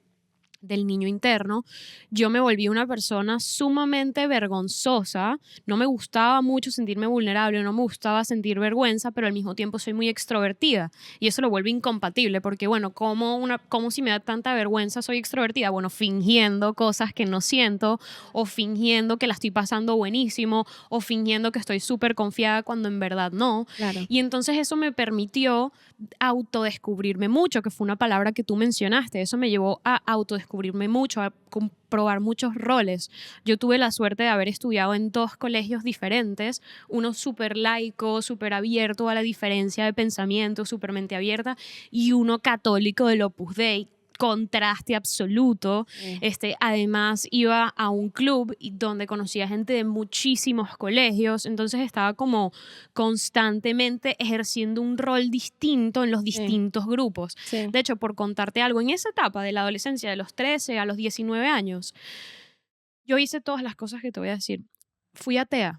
niño interno, yo me volví una persona sumamente vergonzosa, no me gustaba mucho sentirme vulnerable, no me gustaba sentir vergüenza, pero al mismo tiempo soy muy extrovertida y eso lo vuelve incompatible porque bueno, ¿cómo si me da tanta vergüenza soy extrovertida? Bueno, fingiendo cosas que no siento o fingiendo que la estoy pasando buenísimo o fingiendo que estoy súper confiada cuando en verdad no. Claro. Y entonces eso me permitió autodescubrirme mucho, que fue una palabra que tú mencionaste. Eso me llevó a autodescubrirme mucho, a comprobar muchos roles. Yo tuve la suerte de haber estudiado en 2 colegios diferentes, uno súper laico, súper abierto a la diferencia de pensamiento, súper mente abierta, y uno católico del Opus Dei, contraste absoluto. Además iba a un club donde conocía gente de muchísimos colegios, entonces estaba como constantemente ejerciendo un rol distinto en los distintos grupos. Sí. De hecho, por contarte algo, en esa etapa de la adolescencia, de los 13 a los 19 años, yo hice todas las cosas que te voy a decir. Fui atea.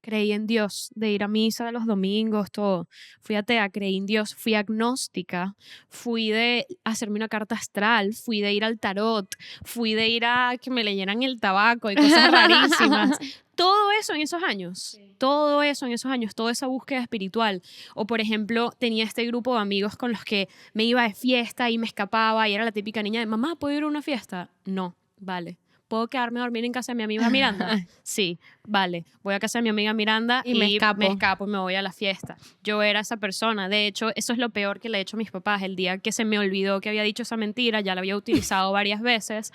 Creí en Dios, de ir a misa los domingos, todo. Fui atea, creí en Dios, fui agnóstica, fui de hacerme una carta astral, fui de ir al tarot, fui de ir a que me leyeran el tabaco y cosas rarísimas. Todo eso en esos años, todo eso en esos años, toda esa búsqueda espiritual. O por ejemplo, tenía este grupo de amigos con los que me iba de fiesta y me escapaba y era la típica niña de, mamá, ¿puedo ir a una fiesta? No, vale. ¿Puedo quedarme a dormir en casa de mi amiga Miranda? Sí, vale. Voy a casa de mi amiga Miranda Y me escapo. y me voy a la fiesta. Yo era esa persona. De hecho, eso es lo peor que le he hecho a mis papás. El día que se me olvidó que había dicho esa mentira, ya la había utilizado varias veces,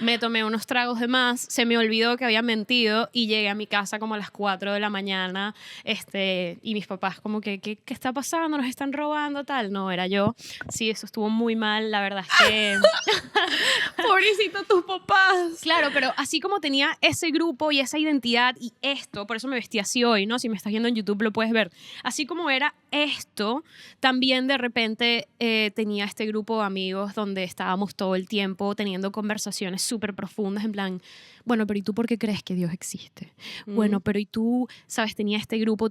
me tomé unos tragos de más, se me olvidó que había mentido y llegué a mi casa como a las 4 de la mañana, y mis papás como que, ¿qué está pasando? ¿Nos están robando? Tal. No, era yo. Sí, eso estuvo muy mal. La verdad es que... Pobrecito tus papás. Claro, pero así como tenía ese grupo y esa identidad y esto, por eso me vestí así hoy, ¿no? Si me estás viendo en YouTube lo puedes ver. Así como era esto, también de repente tenía este grupo de amigos donde estábamos todo el tiempo teniendo conversaciones súper profundas en plan, bueno, pero ¿y tú por qué crees que Dios existe? Bueno, pero ¿y tú, sabes? Tenía este grupo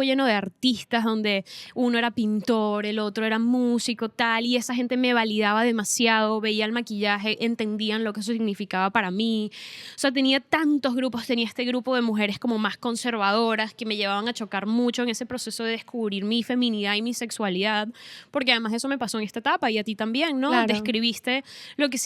lleno de artistas donde uno era pintor, el otro era músico, tal, y esa gente me validaba demasiado, veía el maquillaje, entendían lo que eso significaba para mí. O sea, tenía tantos grupos, tenía este grupo de mujeres como más conservadoras que me llevaban a chocar mucho en ese proceso de descubrir mi feminidad y mi sexualidad, porque además eso me pasó en esta etapa y a ti también, ¿no? Claro. Descubriste, lo que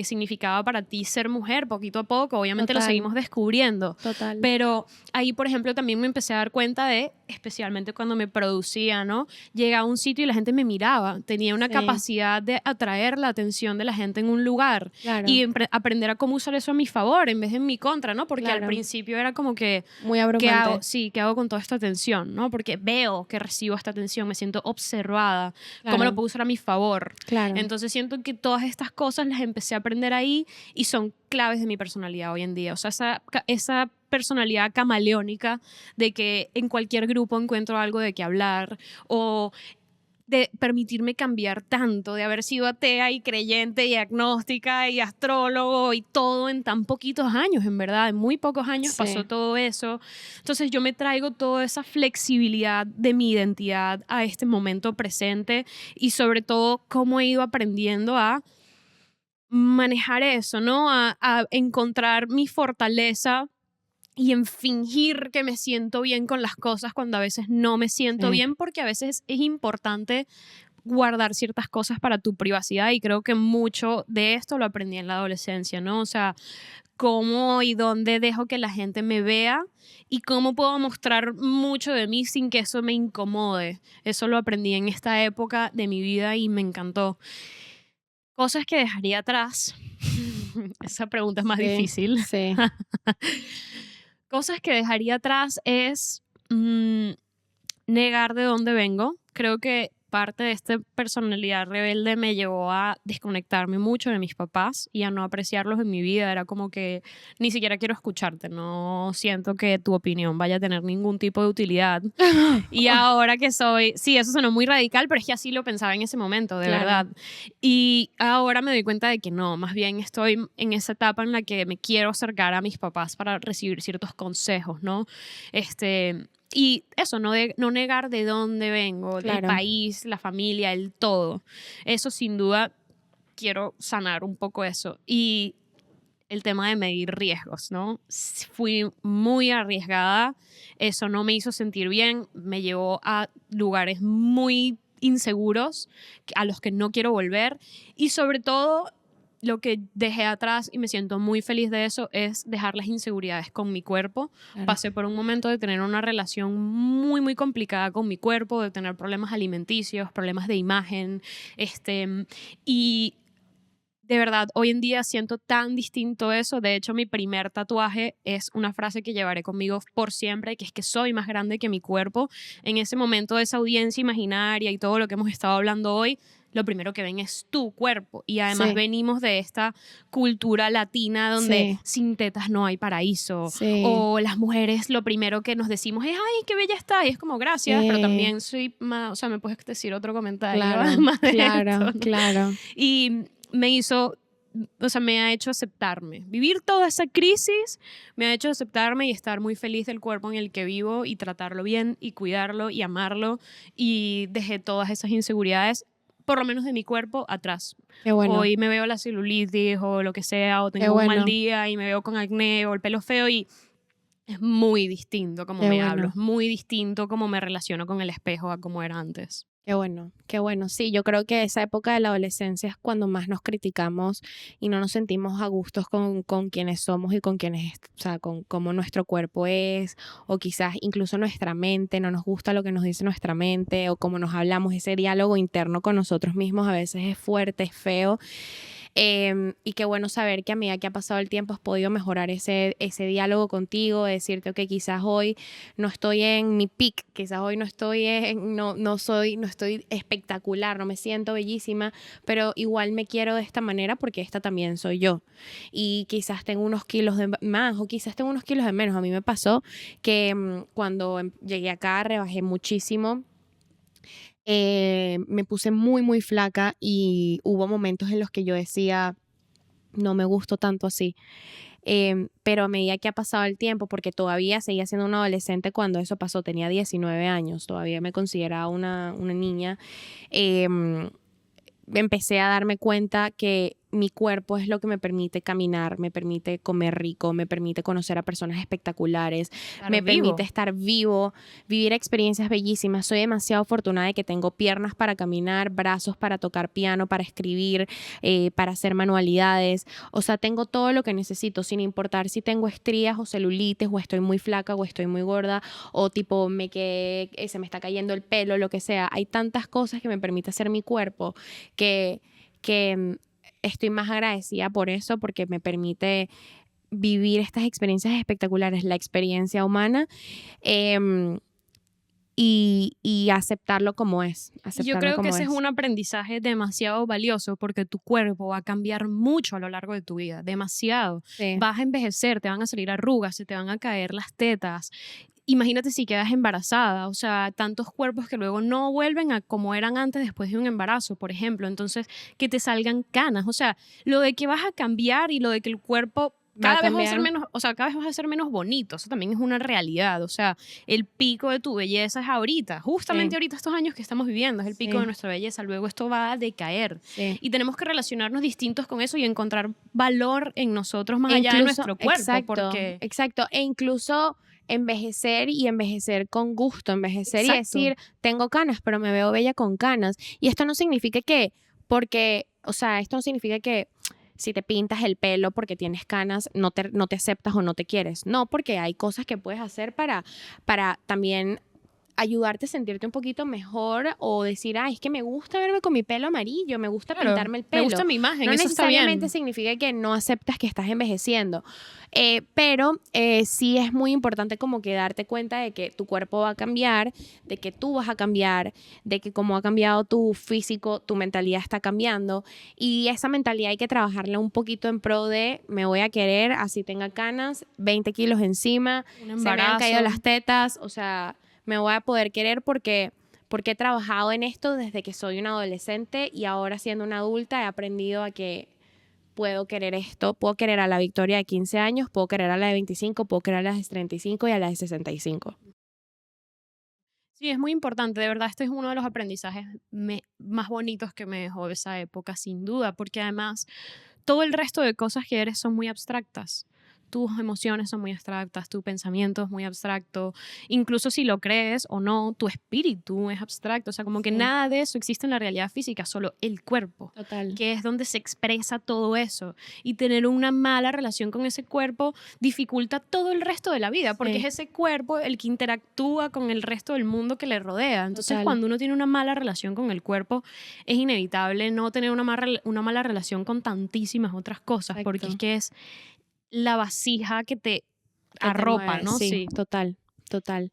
significaba para ti ser mujer poquito a poco, obviamente Total. lo seguimos descubriendo. Total. Pero ahí, por ejemplo, también me empecé a dar cuenta de, especialmente cuando me producía, ¿no? Llegaba a un sitio y la gente me miraba. Tenía una Sí. capacidad de atraer la atención de la gente en un lugar. Claro. Y aprender a cómo usar eso a mi favor en vez de en mi contra, ¿no? Porque Claro. al principio era como que, Muy ¿qué abrumante. hago? Sí, ¿qué hago con toda esta atención? ¿No? Porque veo que recibo esta atención, me siento observada. Claro. ¿Cómo lo puedo usar a mi favor? Claro. Entonces siento que todas estas cosas las empecé a aprender ahí y son claves de mi personalidad hoy en día. O sea, esa personalidad camaleónica de que en cualquier grupo encuentro algo de qué hablar o de permitirme cambiar tanto, de haber sido atea y creyente y agnóstica y astrólogo y todo en tan poquitos años, en verdad, en muy pocos años pasó Sí. todo eso. Entonces yo me traigo toda esa flexibilidad de mi identidad a este momento presente y sobre todo cómo he ido aprendiendo a manejar eso, ¿no? A encontrar mi fortaleza y en fingir que me siento bien con las cosas cuando a veces no me siento Sí. bien, porque a veces es importante guardar ciertas cosas para tu privacidad y creo que mucho de esto lo aprendí en la adolescencia, ¿no? O sea, cómo y dónde dejo que la gente me vea y cómo puedo mostrar mucho de mí sin que eso me incomode. Eso lo aprendí en esta época de mi vida y me encantó. Cosas que dejaría atrás. Esa pregunta es más Sí, difícil. sí, Cosas que dejaría atrás es negar de dónde vengo. Creo que parte de esta personalidad rebelde me llevó a desconectarme mucho de mis papás y a no apreciarlos en mi vida. Era como que ni siquiera quiero escucharte, no siento que tu opinión vaya a tener ningún tipo de utilidad. Y ahora que sí, eso sonó muy radical, pero es que así lo pensaba en ese momento, de claro. verdad. Y ahora me doy cuenta de que no, más bien estoy en esa etapa en la que me quiero acercar a mis papás para recibir ciertos consejos, ¿no? Y eso, no negar de dónde vengo, el Claro. país, la familia, el todo. Eso sin duda quiero sanar un poco eso. Y el tema de medir riesgos, ¿no? Fui muy arriesgada, eso no me hizo sentir bien, me llevó a lugares muy inseguros a los que no quiero volver y sobre todo lo que dejé atrás y me siento muy feliz de eso es dejar las inseguridades con mi cuerpo. Claro. Pasé por un momento de tener una relación muy, muy complicada con mi cuerpo, de tener problemas alimenticios, problemas de imagen, y de verdad, hoy en día siento tan distinto eso. De hecho, mi primer tatuaje es una frase que llevaré conmigo por siempre, que es que soy más grande que mi cuerpo. En ese momento de esa audiencia imaginaria y todo lo que hemos estado hablando hoy, lo primero que ven es tu cuerpo. Y además Sí, venimos de esta cultura latina donde sí, sin tetas no hay paraíso. sí, O las mujeres lo primero que nos decimos es, ay, qué bella está. Y es como, gracias, pero sí, también soy más, o sea, me puedes decir otro comentario claro, además de esto, claro, ¿no? claro. Y me hizo, o sea, me ha hecho aceptarme. Vivir toda esa crisis me ha hecho aceptarme y estar muy feliz del cuerpo en el que vivo y tratarlo bien y cuidarlo y amarlo. Y dejé todas esas inseguridades, por lo menos de mi cuerpo, atrás. Qué bueno, Hoy me veo la celulitis o lo que sea, o qué tengo un mal bueno, día y me veo con acné o el pelo feo y es muy distinto como qué me hablo, bueno. es muy distinto como me relaciono con el espejo a como era antes. Qué bueno, qué bueno. Sí, yo creo que esa época de la adolescencia es cuando más nos criticamos y no nos sentimos a gustos con quienes somos y con quienes, o sea, con cómo nuestro cuerpo es, o quizás incluso nuestra mente, no nos gusta lo que nos dice nuestra mente, o cómo nos hablamos, ese diálogo interno con nosotros mismos a veces es fuerte, es feo. Y qué bueno saber que a medida que ha pasado el tiempo has podido mejorar ese diálogo contigo, decirte que quizás hoy no estoy en mi peak, quizás hoy no estoy no estoy espectacular, no me siento bellísima, pero igual me quiero de esta manera porque esta también soy yo. Y quizás tengo unos kilos de más o quizás tengo unos kilos de menos. A mí me pasó que cuando llegué acá rebajé muchísimo. Me puse muy, muy flaca y hubo momentos en los que yo decía, no me gusto tanto así. Pero a medida que ha pasado el tiempo, porque todavía seguía siendo una adolescente cuando eso pasó, tenía 19 años, todavía me consideraba una niña, em, empecé a darme cuenta que mi cuerpo es lo que me permite caminar, me permite comer rico, me permite conocer a personas espectaculares, Estar me permite vivo. estar vivo, vivir experiencias bellísimas. Soy demasiado afortunada de que tengo piernas para caminar, brazos para tocar piano, para escribir, para hacer manualidades. O sea, tengo todo lo que necesito, sin importar si tengo estrías o celulitis, o estoy muy flaca, o estoy muy gorda, o tipo se me está cayendo el pelo, lo que sea. Hay tantas cosas que me permite hacer mi cuerpo que, que estoy más agradecida por eso, porque me permite vivir estas experiencias espectaculares, la experiencia humana, em, y Y yo aceptarlo creo que como ese es es. un aprendizaje demasiado valioso porque tu cuerpo va a cambiar mucho a lo largo de tu vida, demasiado. Sí, Vas a envejecer, te van a salir arrugas, se te van a caer las tetas. imagínate si quedas embarazada, o sea, tantos cuerpos que luego no vuelven a como eran antes después de un embarazo, por ejemplo. Entonces, que te salgan canas, o sea, lo de que vas a cambiar y lo de que el cuerpo Va a cada vez va a ser cambiar. menos, o sea, cada vez vas a ser menos bonito, eso también es una realidad, o sea, el pico de tu belleza es ahorita, justamente Sí, ahorita estos años que estamos viviendo, es el pico de sí, nuestra belleza, luego esto va a decaer sí. y tenemos que relacionarnos distintos con eso y encontrar valor en nosotros más E allá de incluso, nuestro cuerpo, exacto, porque... exacto. E incluso envejecer y envejecer con gusto, envejecer y Exacto. decir, tengo canas, pero me veo bella con canas. Y esto no significa que, porque, o sea, esto no significa que si te pintas el pelo porque tienes canas, no te aceptas o no te quieres. No, porque hay cosas que puedes hacer para también ayudarte a sentirte un poquito mejor o decir, es que me gusta verme con mi pelo amarillo, me gusta Claro, pintarme el me gusta pelo. mi imagen, No eso está necesariamente bien. significa que no aceptas que estás envejeciendo, pero sí es muy importante como que darte cuenta de que tu cuerpo va a cambiar, de que tú vas a cambiar, de que como ha cambiado tu físico, tu mentalidad está cambiando y esa mentalidad hay que trabajarla un poquito en pro de me voy a querer, así tenga canas, 20 kilos encima, Un se me han caído embarazo. las tetas, o sea, me voy a poder querer porque he trabajado en esto desde que soy una adolescente y ahora siendo una adulta he aprendido a que puedo querer esto, puedo querer a la Victoria de 15 años, puedo querer a la de 25, puedo querer a la de 35 y a la de 65. Sí, es muy importante, de verdad, este es uno de los aprendizajes más bonitos que me dejó esa época, sin duda, porque además todo el resto de cosas que eres son muy abstractas. Tus emociones son muy abstractas, tu pensamiento es muy abstracto, incluso si lo crees o no, tu espíritu es abstracto, o sea, como que Sí, nada de eso existe en la realidad física, solo el cuerpo, total, que es donde se expresa todo eso. Y tener una mala relación con ese cuerpo dificulta todo el resto de la vida, porque es sí, ese cuerpo el que interactúa con el resto del mundo que le rodea. Entonces, total, cuando uno tiene una mala relación con el cuerpo, es inevitable no tener una mala relación con tantísimas otras cosas, porque es exacto. que es la vasija que te Que te arropa, mueve, ¿no? sí, Sí. total, total.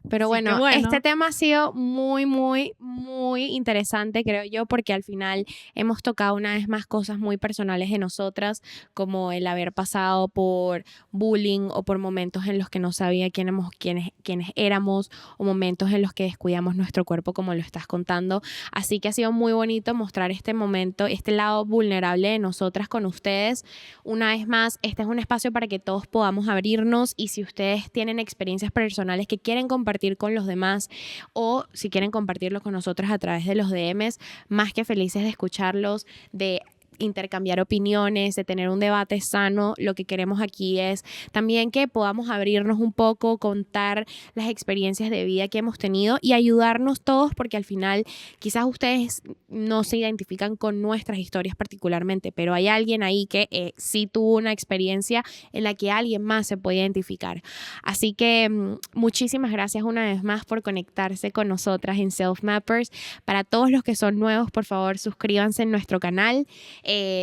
Pero Así que bueno, este bueno, tema ha sido muy, muy, muy interesante, creo yo, porque al final hemos tocado una vez más cosas muy personales de nosotras, como el haber pasado por bullying o por momentos en los que no sabía quiénes éramos o momentos en los que descuidamos nuestro cuerpo, como lo estás contando. Así que ha sido muy bonito mostrar este momento, este lado vulnerable de nosotras con ustedes. Una vez más, este es un espacio para que todos podamos abrirnos y si ustedes tienen experiencias personales que quieren compartir con los demás o si quieren compartirlo con nosotros a través de los DMs, más que felices de escucharlos, de intercambiar opiniones, de tener un debate sano. Lo que queremos aquí es también que podamos abrirnos un poco, contar las experiencias de vida que hemos tenido y ayudarnos todos porque al final quizás ustedes no se identifican con nuestras historias particularmente, pero hay alguien ahí que sí tuvo una experiencia en la que alguien más se puede identificar. Así que muchísimas gracias una vez más por conectarse con nosotras en Self Mappers. Para todos los que son nuevos, por favor, suscríbanse en nuestro canal,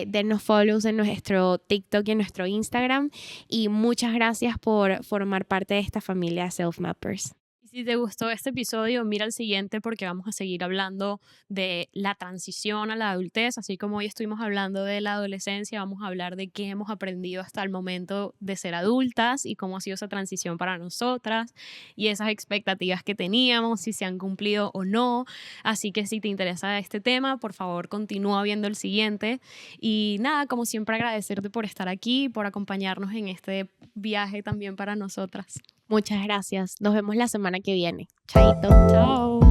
dennos follows en nuestro TikTok y en nuestro Instagram. Y muchas gracias por formar parte de esta familia Self Mappers. y si te gustó este episodio, mira el siguiente porque vamos a seguir hablando de la transición a la adultez, así como hoy estuvimos hablando de la adolescencia, vamos a hablar de qué hemos aprendido hasta el momento de ser adultas y cómo ha sido esa transición para nosotras y esas expectativas que teníamos, si se han cumplido o no. Así que si te interesa este tema, por favor continúa viendo el siguiente. Y nada, como siempre agradecerte por estar aquí, por acompañarnos en este viaje también para nosotras. Muchas gracias. Nos vemos la semana que viene. Chaito. Chao.